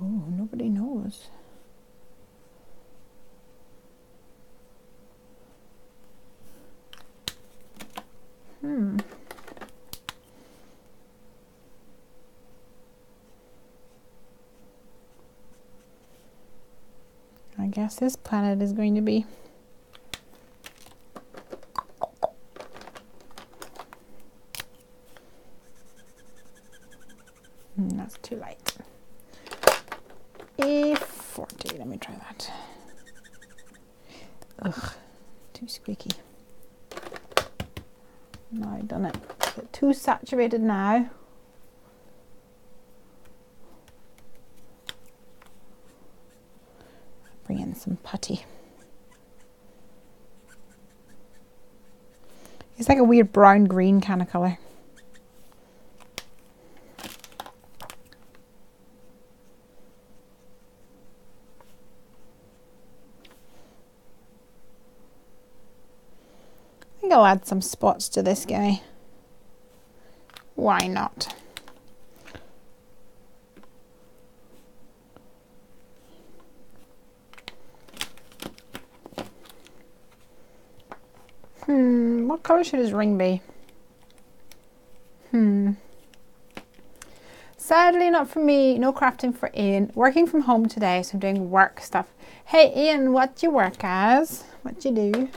Oh, nobody knows. guess this planet is going to be. That's too light. A40, let me try that. Ugh, too squeaky. No, I've done it. Is it too saturated now? Bring in some putty. It's like a weird brown green kind of colour. I think I'll add some spots to this guy. Why not? What colour should his ring be? Sadly not for me, no crafting for Ian. Working from home today, so I'm doing work stuff. Hey Ian, what do you work as? What do you do?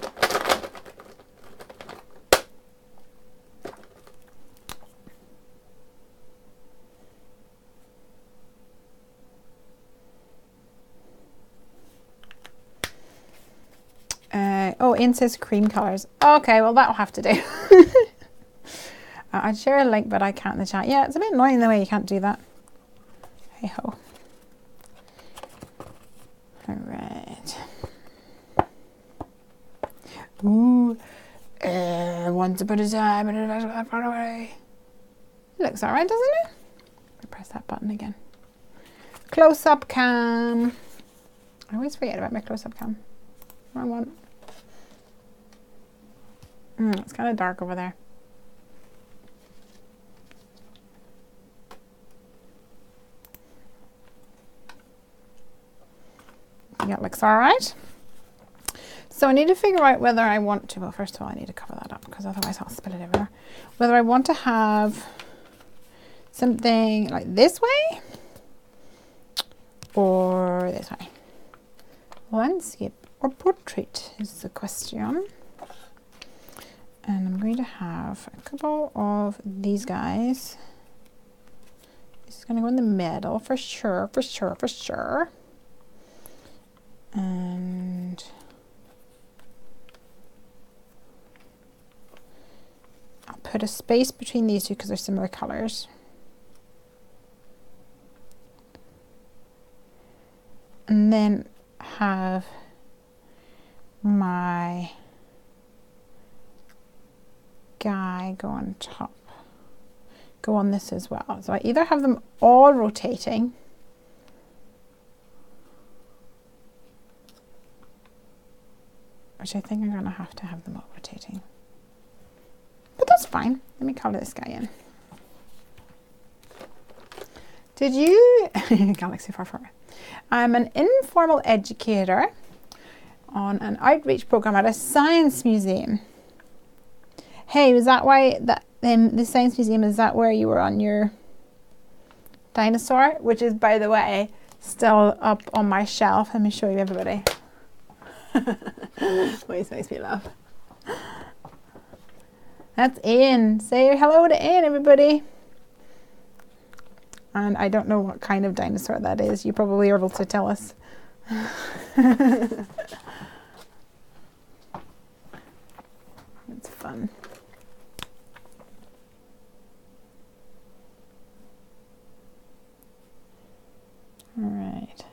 Oh, Ian says cream colours. Okay, well that'll have to do. I'd share a link, but I can't in the chat. Yeah, it's a bit annoying the way you can't do that. Hey ho. Alright. Ooh. Once upon a time, and it was far away. It looks alright, doesn't it? Let me press that button again. Close up cam. I always forget about my close up cam. Wrong one. It's kind of dark over there. Yeah, it looks all right. So I need to figure out whether I want to, well, first of all, I need to cover that up because otherwise I'll spill it everywhere. Whether I want to have something like this way or this way. Landscape or portrait is the question. And I'm going to have a couple of these guys. This is going to go in the middle for sure, for sure, for sure. And I'll put a space between these two because they're similar colors. And then have my guy go on top, go on this as well. So I either have them all rotating, which I think I'm going to have them all rotating, but that's fine. Let me color this guy in. Did you Galaxy 44? I'm an informal educator on an outreach program at a science museum. Hey, was that why that the science museum, is that where you were on your dinosaur? Which is, by the way, still up on my shelf. Let me show you everybody. Always makes me laugh. That's Ian. Say hello to Ian, everybody. And I don't know what kind of dinosaur that is. You probably are able to tell us. It's fun. All right.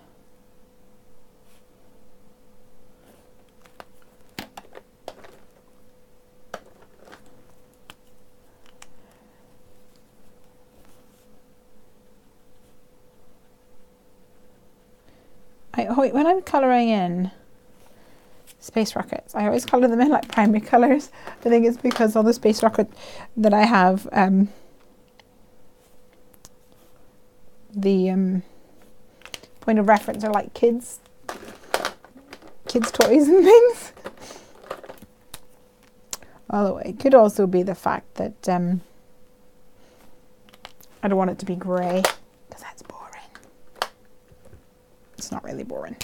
When I'm colouring in space rockets, I always colour them in like primary colours. I think it's because all the space rocket that I have, the point of reference are like kids toys and things. Although it could also be the fact that I don't want it to be grey, because that's boring. It's not really boring.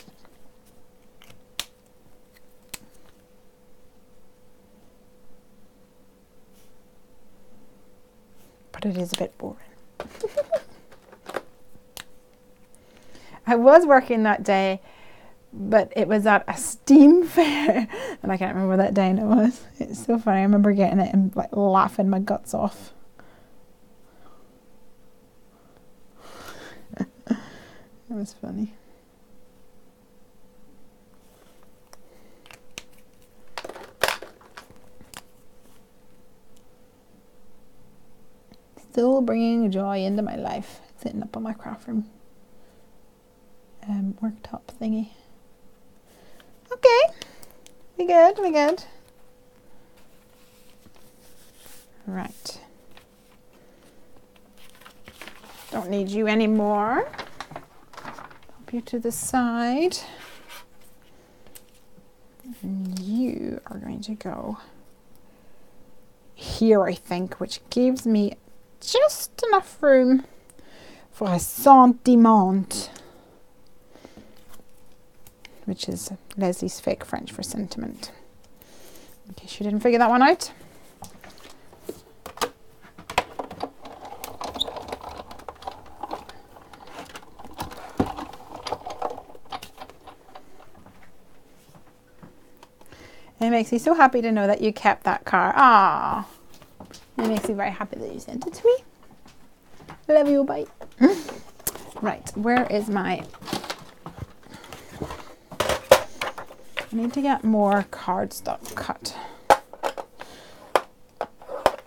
but it is a bit boring. I was working that day, but it was at a steam fair, and I can't remember what that day it was. It's so funny. I remember getting it and like laughing my guts off. It was funny. Still bringing joy into my life, sitting up on my craft room worktop thingy. Okay, we good, we good. Right. Don't need you anymore. Pop you to the side. And you are going to go here, I think, which gives me just enough room for a sentiment, which is Lesley's fake French for sentiment, in case you didn't figure that one out. It makes me so happy to know that you kept that card. Ah, it makes me very happy that you sent it to me. Love you, bye. Right, where is my... I need to get more cardstock cut.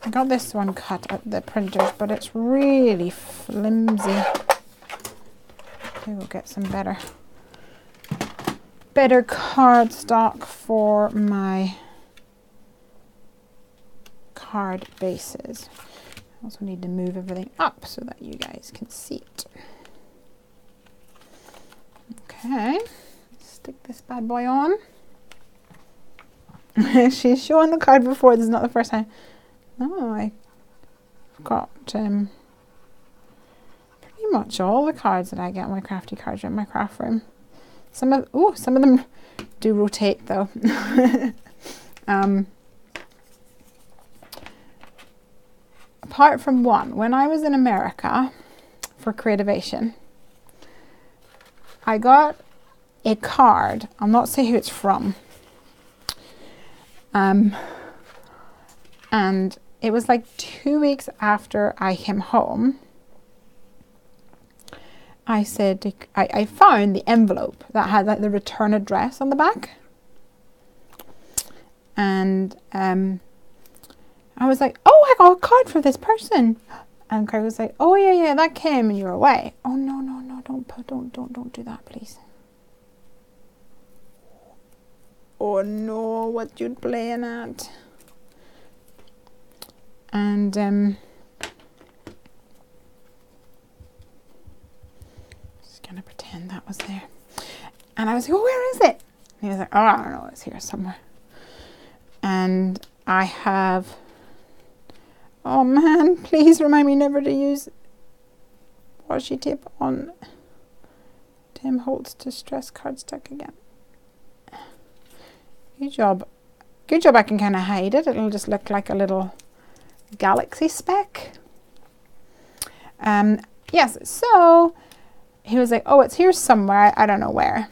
I got this one cut at the printers, but it's really flimsy. Okay, we'll get some better cardstock for my card bases. I also need to move everything up so that you guys can see it. Okay, stick this bad boy on. She's shown the card before. This is not the first time. Oh, I got pretty much all the cards that I get in my crafty cards in my craft room. Some of them do rotate though. Apart from one, when I was in America for Creativation, I got a card. I'll not say who it's from. And it was like 2 weeks after I came home. I said, I found the envelope that had like the return address on the back. And I was like, oh, I got a card for this person. And Craig was like, oh yeah, that came and you're away. Oh no, don't do that, please. Oh no, what you playing at? And just gonna pretend that was there. And I was like, oh, where is it? And he was like, oh, I don't know, it's here somewhere. And I have, oh man, please remind me never to use washi tape on Tim Holtz Distress cardstock again. Good job. Good job I can kind of hide it. It'll just look like a little galaxy speck. Yes, so he was like, oh, it's here somewhere. I don't know where.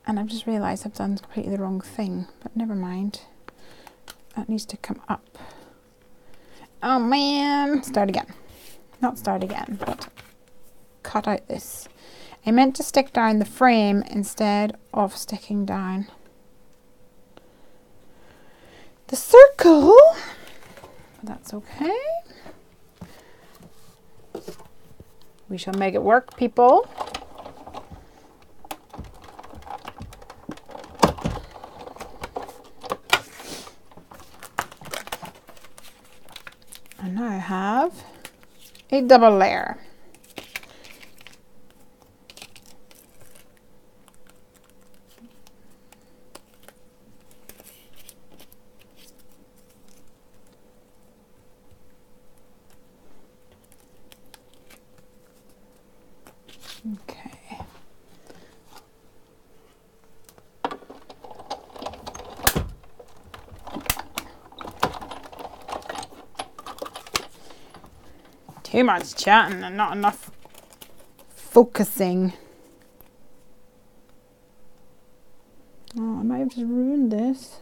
And I've just realised I've done completely the wrong thing, but never mind. That needs to come up. Oh man, start again. Not start again, but cut out this. I meant to stick down the frame instead of sticking down the circle. But that's okay. We shall make it work, people. And now I have a double layer. Okay. too much chatting and not enough focusing. Oh, I might have just ruined this.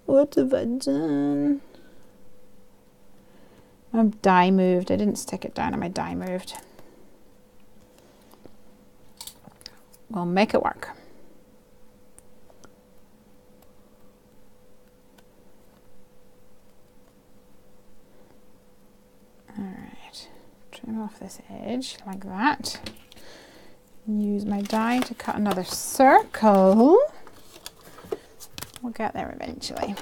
What have I done? My die moved. I didn't stick it down and my die moved. We'll make it work. Alright, trim off this edge like that. Use my die to cut another circle. We'll get there eventually.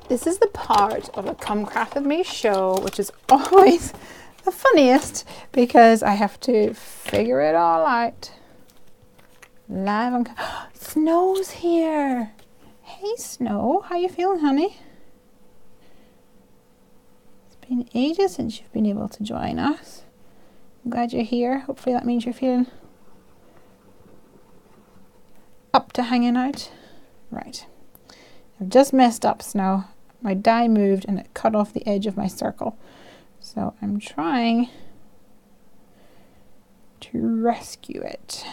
This is the part of a Come Craft With Me show, which is always the funniest because I have to figure it all out. Live on Snow's here. Hey Snow, how you feeling, honey? It's been ages since you've been able to join us. I'm glad you're here. Hopefully that means you're feeling up to hanging out. Right. I've just messed up, Snow. My die moved and it cut off the edge of my circle. So I'm trying to rescue it.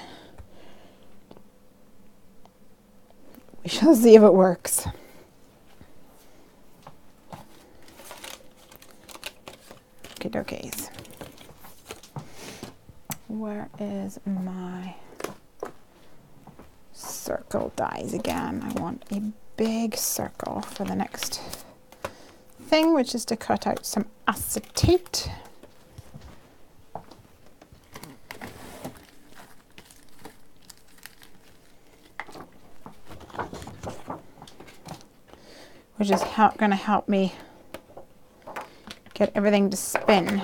We shall see if it works. Okay. Where is my circle dies again? I want a big circle for the next thing, which is to cut out some acetate. Which is going to help me get everything to spin.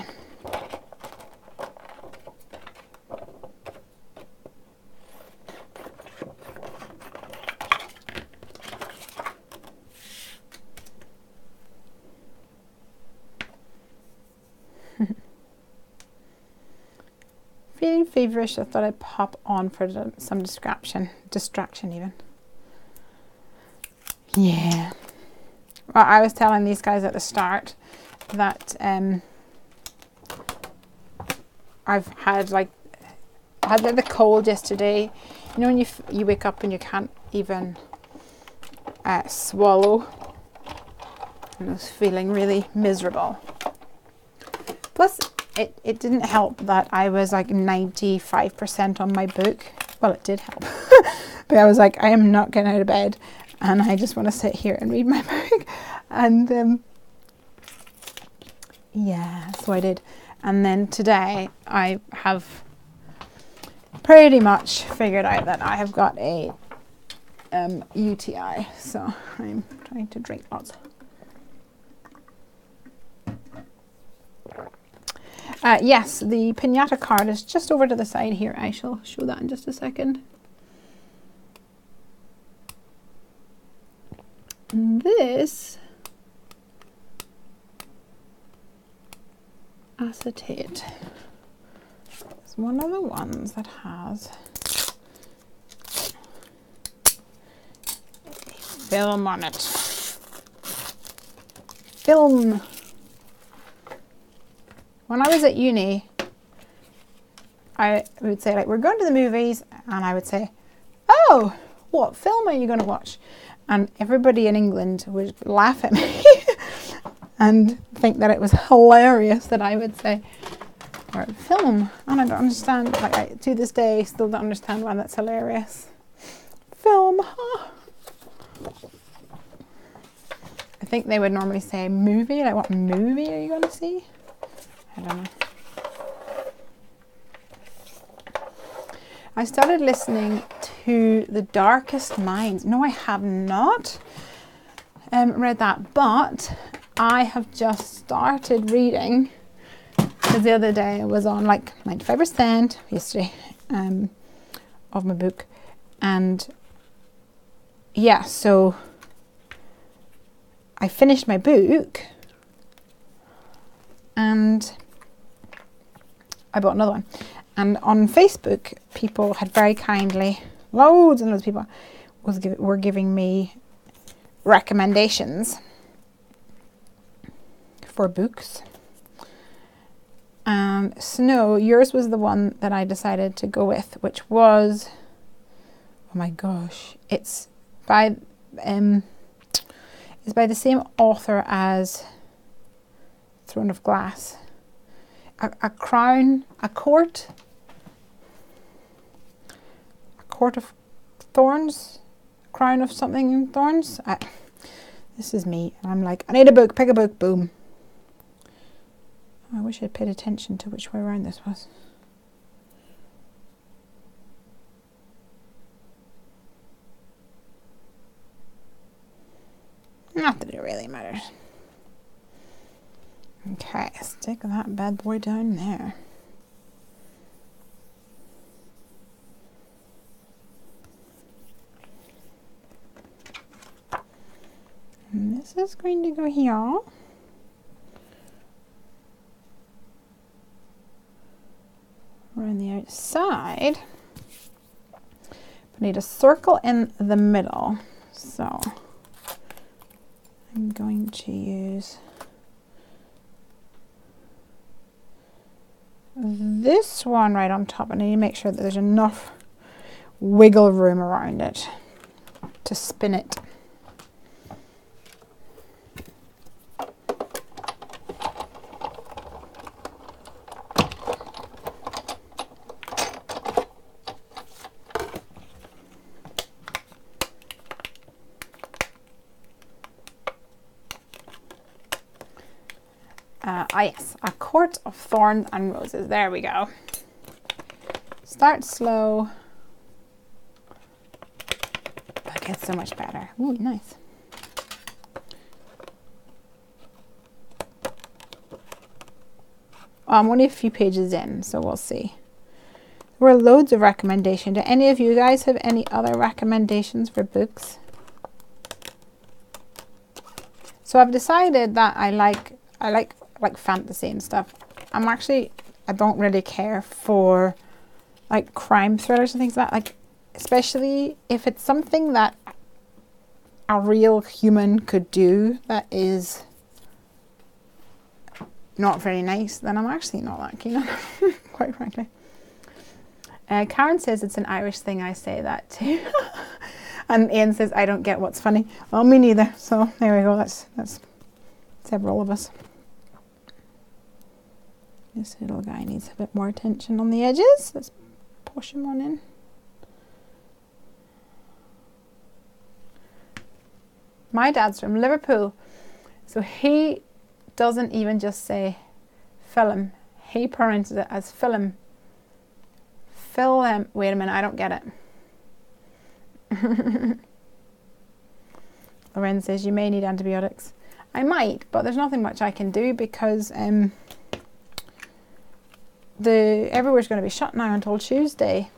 Feeling feverish, I thought I'd pop on for some distraction even. Yeah. Well, I was telling these guys at the start that I've had like the cold yesterday. You know when you wake up and you can't even swallow, and I was feeling really miserable. Plus, it didn't help that I was like 95% on my book. Well, it did help, but I was like, I am not getting out of bed. And I just want to sit here and read my book. And yeah, so I did. And then today I have pretty much figured out that I have got a UTI. So I'm trying to drink lots. Yes, the Pinata card is just over to the side here. I shall show that in just a second. This acetate is one of the ones that has a film on it. Film. When I was at uni, I would say, like, we're going to the movies, and I would say, oh, what film are you going to watch? And everybody in England would laugh at me and think that it was hilarious that I would say, or film. And I don't understand, like, to this day, still don't understand why that's hilarious. Film, huh? I think they would normally say movie. Like, what movie are you going to see? I don't know. I started listening to The Darkest Minds. No, I have not read that, but I have just started reading, because the other day I was on like 95% yesterday of my book, and yeah, so I finished my book and I bought another one. And on Facebook, people had very kindly, loads and loads of people were giving me recommendations for books. Snow, yours was the one that I decided to go with, which was, oh my gosh, it's by the same author as Throne of Glass. A court of thorns, crown of something thorns. This is me. I'm like, I need a book, pick a book, boom. I wish I'd paid attention to which way around this was. Not that it really matters. Okay, stick that bad boy down there. And this is going to go here. Around the outside. But I need a circle in the middle. So I'm going to use this one right on top. I need to make sure that there's enough wiggle room around it to spin it. Yes, a court of thorns and roses. There we go. Start slow. That gets so much better. Ooh, nice. I'm only a few pages in, so we'll see. There were loads of recommendations. Do any of you guys have any other recommendations for books? So I've decided that I like fantasy and stuff. I don't really care for like crime thrillers and things like that. Like, especially if it's something that a real human could do that is not very nice, then I'm actually not that keen on it, quite frankly. Karen says it's an Irish thing, I say that too. And Ian says, I don't get what's funny. Well, me neither. So there we go, that's several of us. This little guy needs a bit more attention on the edges. Let's push him on in. My dad's from Liverpool, so he doesn't even just say film. He pronounces it as film. Film. Wait a minute, I don't get it. Loren says you may need antibiotics. I might, but there's nothing much I can do because everywhere's going to be shut now until Tuesday.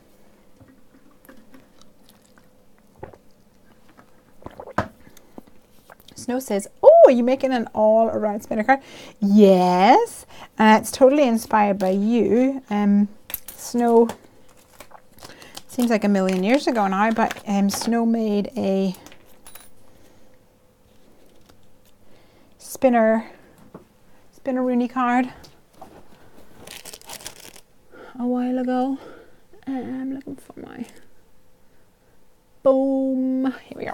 Snow says, oh, are you making an all-around spinner card? Yes, it's totally inspired by you. Snow, seems like a million years ago now, but Snow made a spinner-rooney card a while ago. I'm looking for my boom. Here we go.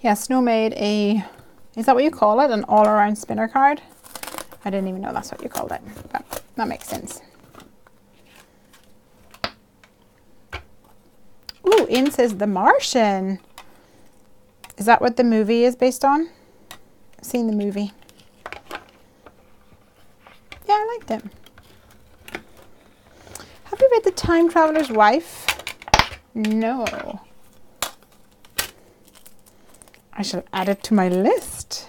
Yeah, Snow made a, is that what you call it? An all-around spinner card? I didn't even know that's what you called it, but that makes sense. Ooh, Ian says The Martian. Is that what the movie is based on? I've seen the movie. Yeah, I liked it. Have you read The Time Traveler's Wife? No. I shall add it to my list.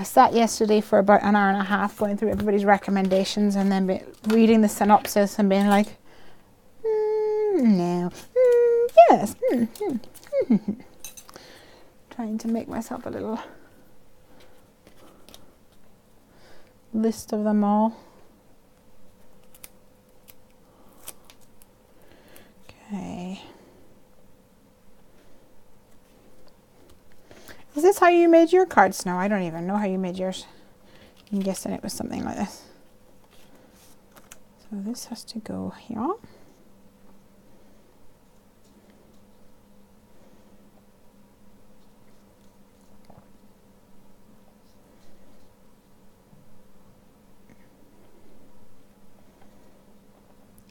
I sat yesterday for about an hour and a half going through everybody's recommendations and then reading the synopsis and being like, no, yes. Trying to make myself a little list of them all. Okay. Is this how you made your cards? No, I don't even know how you made yours. I'm guessing it was something like this. So this has to go here.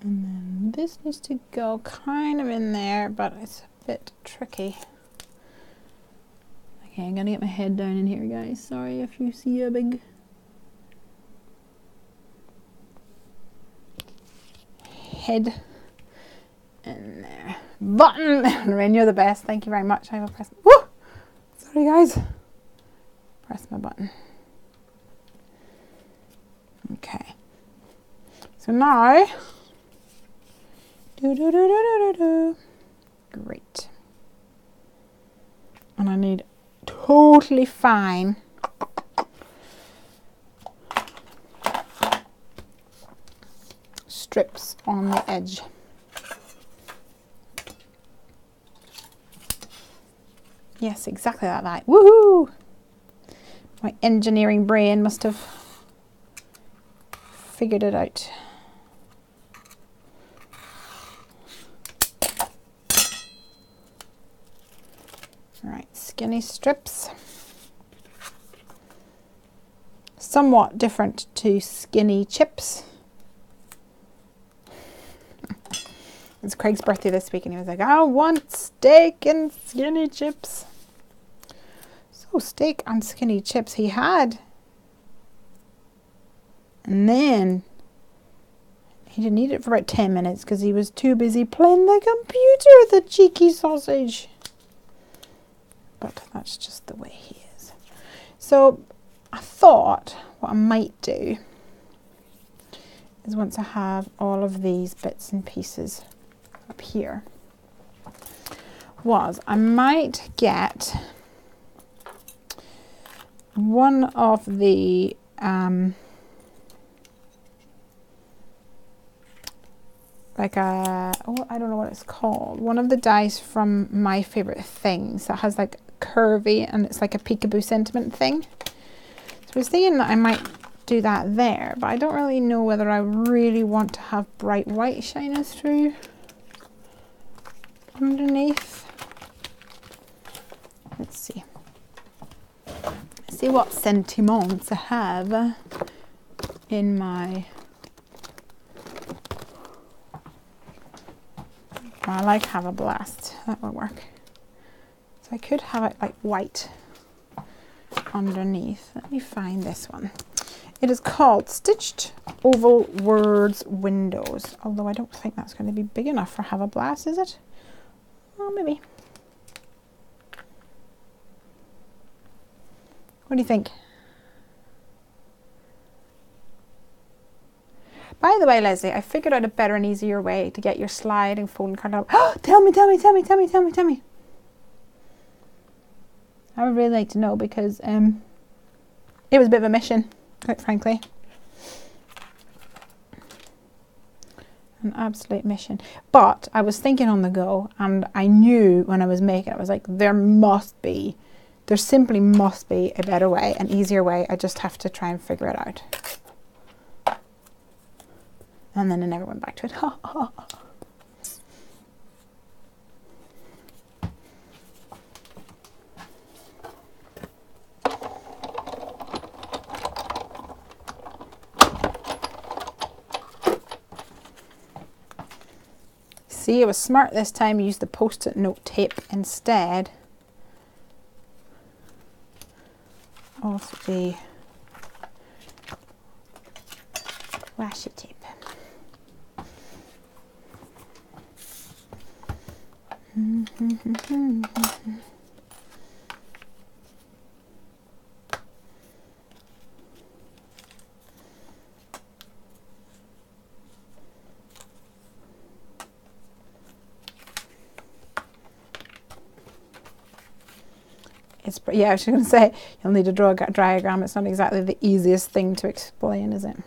And then this needs to go kind of in there, but it's a bit tricky. Okay, I'm gonna get my head down in here, guys. Sorry if you see a big head in there. Button! Lorraine, you're the best. Thank you very much. I will press. Woo! Sorry, guys. Press my button. Okay. So now. Great. And I need totally fine strips on the edge. Yes, exactly like that. Woohoo! My engineering brain must have figured it out. Right, skinny strips. Somewhat different to skinny chips. It's Craig's birthday this week and he was like, I want steak and skinny chips. So steak and skinny chips he had. And then he didn't eat it for about 10 minutes because he was too busy playing the computer, the cheeky sausage. But that's just the way he is. So I thought what I might do is once I have all of these bits and pieces up here, was I might get one of the like a, oh, I don't know what it's called, one of the dies from My Favorite Things that has like curvy and it's like a peekaboo sentiment thing. So I was thinking that I might do that there, but I don't really know whether I really want to have bright white shining through underneath. Let's see. Let's see what sentiments I have in my. I like Have a Blast. That will work. So I could have it like white underneath. Let me find this one. It is called Stitched Oval Words Windows. Although I don't think that's going to be big enough for Have a Blast, is it? Well, maybe. What do you think? By the way, Lesley, I figured out a better and easier way to get your slide and folding card out. Oh, tell me. I would really like to know because it was a bit of a mission, quite frankly. An absolute mission. But I was thinking on the go and I knew when I was making it, I was like, there simply must be a better way, an easier way. I just have to try and figure it out. And then I never went back to it. See, I was smart this time. I used the post-it note tape instead of the washi tape. yeah, I was going to say, you'll need to draw a diagram. It's not exactly the easiest thing to explain, is it?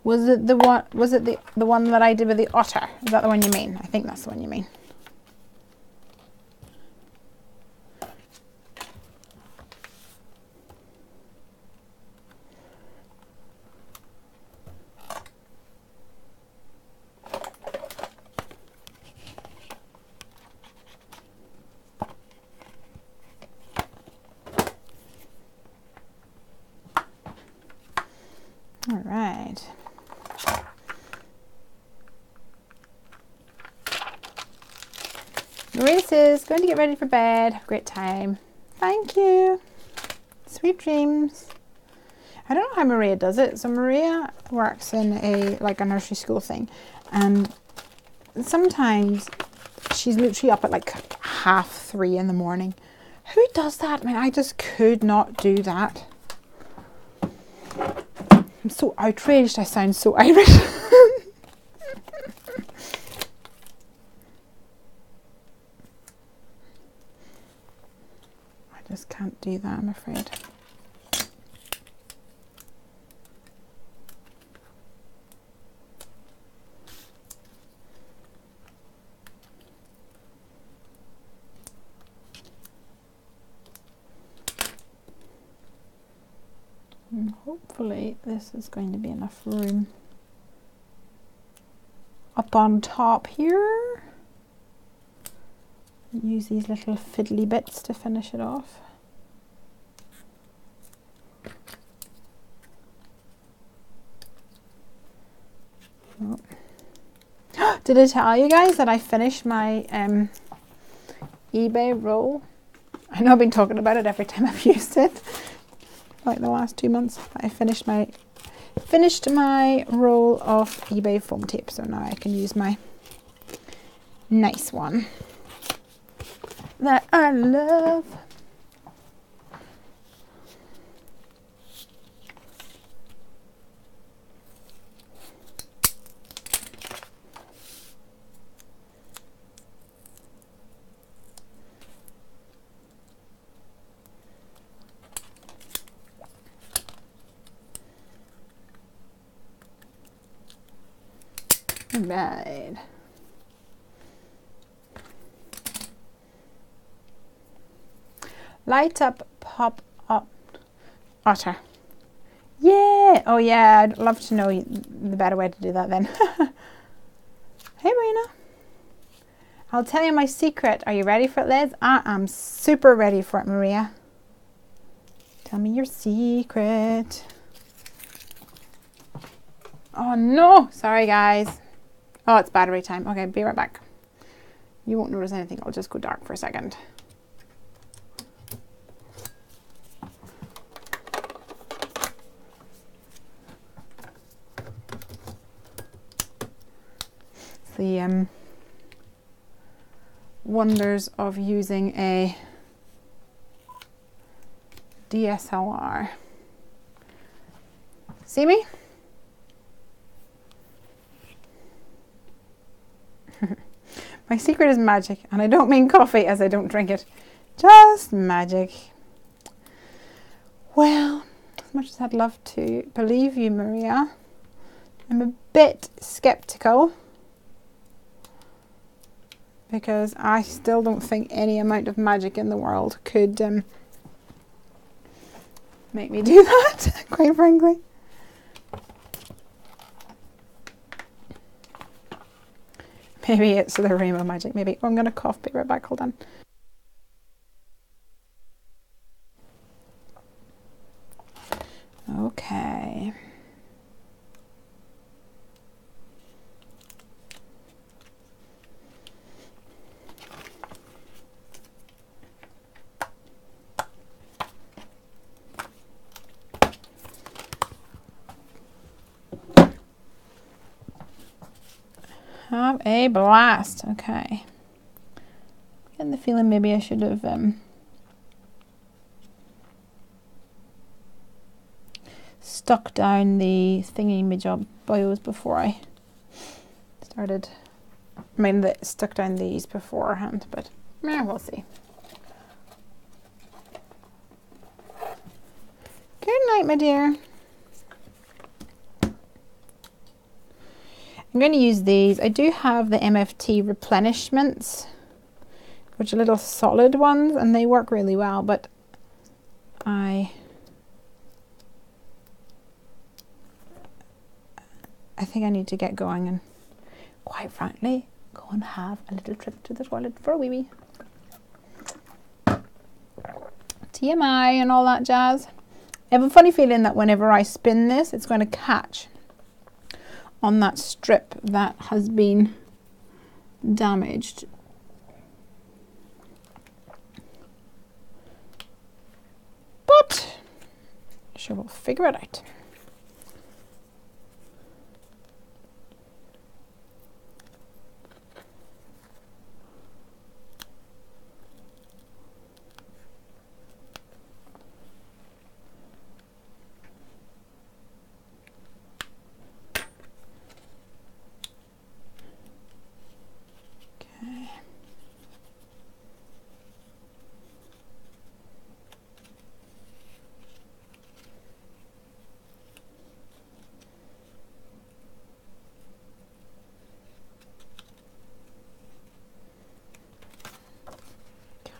Was it the one? Was it the one that I did with the otter? Is that the one you mean? I think that's the one you mean. All right. Maria says, going to get ready for bed. Have a great time. Thank you. Sweet dreams. I don't know how Maria does it. So Maria works in a nursery school thing, and sometimes she's literally up at like 3:30 in the morning. Who does that? I mean, I just could not do that. I'm so outraged. I sound so Irish. I just can't do that, I'm afraid. And hopefully this is going to be enough room up on top here. Use these little fiddly bits to finish it off. Oh. Did I tell you guys that I finished my eBay roll? I know I've been talking about it every time I've used it, like the last 2 months. I finished my roll of eBay foam tape, so now I can use my nice one that I love. Right. Light up, pop up, otter. Yeah. Oh yeah, I'd love to know the better way to do that then. Hey Marina. I'll tell you my secret. Are you ready for it, Liz? I am super ready for it, Maria. Tell me your secret. Oh no, sorry guys. Oh, it's battery time. Okay, be right back. You won't notice anything. I'll just go dark for a second. The wonders of using a DSLR. See me? My secret is magic, and I don't mean coffee, as I don't drink it. Just magic. Well, as much as I'd love to believe you, Maria, I'm a bit skeptical, because I still don't think any amount of magic in the world could make me do that, quite frankly. Maybe it's the rainbow magic, maybe. Oh, I'm going to cough, be right back, hold on. Okay. Have a blast. Okay. Getting the feeling maybe I should have stuck down the thingy-me-job bios before I started. I mean, stuck down these beforehand, but we'll see. Good night, my dear. I'm going to use these. I do have the MFT replenishments, which are little solid ones, and they work really well, but I think I need to get going and, quite frankly, go and have a little trip to the toilet for a wee-wee. TMI and all that jazz. I have a funny feeling that whenever I spin this, it's going to catch on that strip that has been damaged. But sure, we'll figure it out.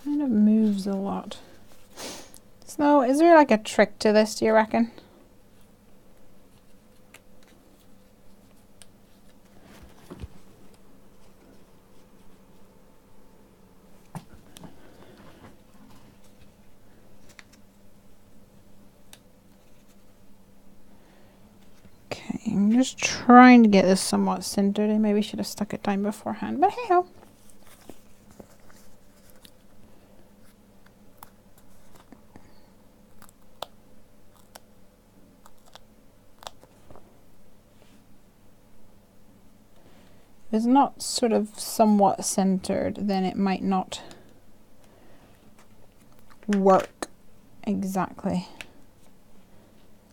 Kind of moves a lot. So, is there like a trick to this, do you reckon? Okay, I'm just trying to get this somewhat centered. I maybe should have stuck it down beforehand, but hey ho. If it's not sort of somewhat centered, then it might not work exactly.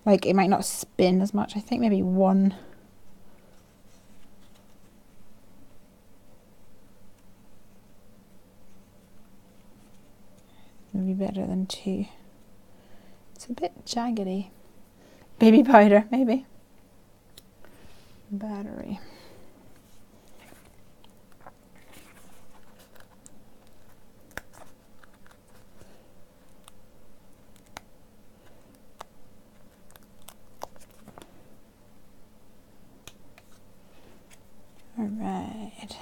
Like, it might not spin as much. I think maybe one. Would be better than two. It's a bit jaggedy. Baby powder, maybe. Battery. All right.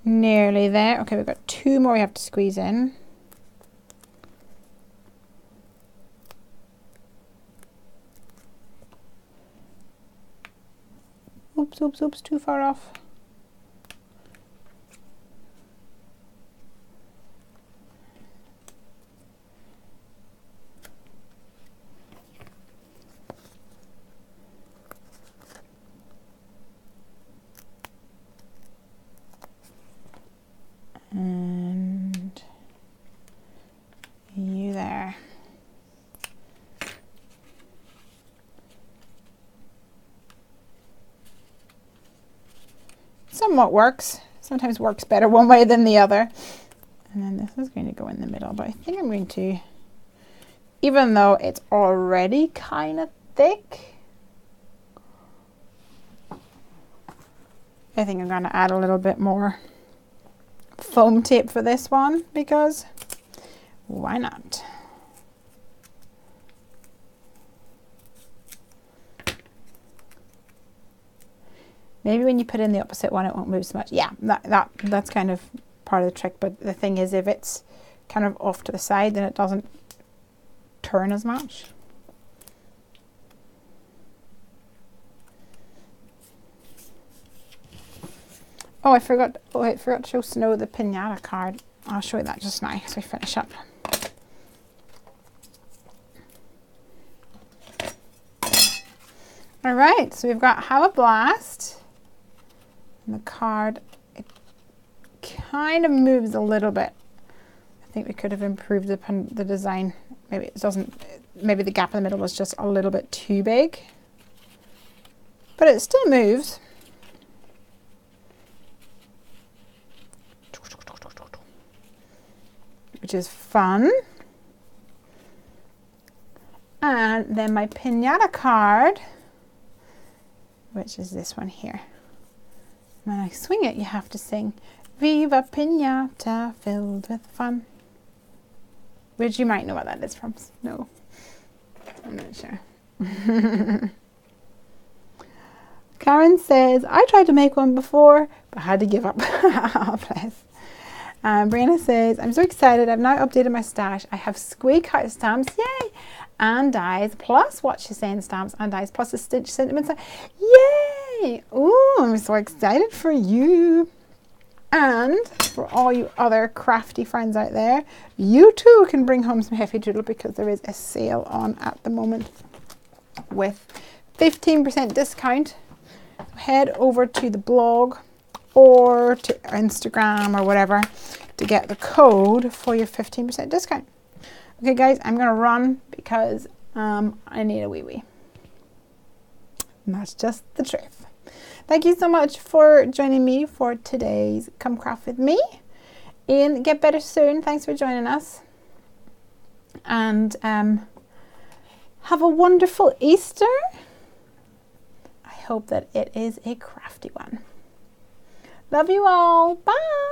Nearly there. Okay, we've got two more we have to squeeze in. Oops, oops, oops, too far off. And you there. Somewhat works. Sometimes works better one way than the other. And then this is going to go in the middle, but I think I'm going to, even though it's already kind of thick, I think I'm going to add a little bit more foam tape for this one, because why not? Maybe when you put in the opposite one, it won't move so much. Yeah, that's kind of part of the trick. But the thing is, if it's kind of off to the side, then it doesn't turn as much. Oh, I forgot to show Snow the Pinata card. I'll show you that just now as we finish up. All right, so we've got Have a Blast. And the card, it kind of moves a little bit. I think we could have improved upon the design. Maybe it doesn't, maybe the gap in the middle was just a little bit too big. But it still moves. Which is fun. And then my Pinata card, which is this one here. When I swing it, you have to sing Viva Pinata, filled with fun. Which you might know what that is from. No, I'm not sure. Karen says, I tried to make one before, but had to give up. Oh, bless. Brianna says, I'm so excited. I've now updated my stash. I have square cut stamps, yay, and dies, plus what she's saying, stamps and dies, plus a stitch sentiment. Yay! Oh, I'm so excited for you. And for all you other crafty friends out there, you too can bring home some Heffy Doodle because there is a sale on at the moment with 15% discount. Head over to the blog or to Instagram or whatever to get the code for your 15% discount. Okay guys, I'm gonna run because I need a wee. And that's just the truth. Thank you so much for joining me for today's Come Craft With Me. And get better soon. Thanks for joining us. And have a wonderful Easter. I hope that it is a crafty one. Love you all. Bye.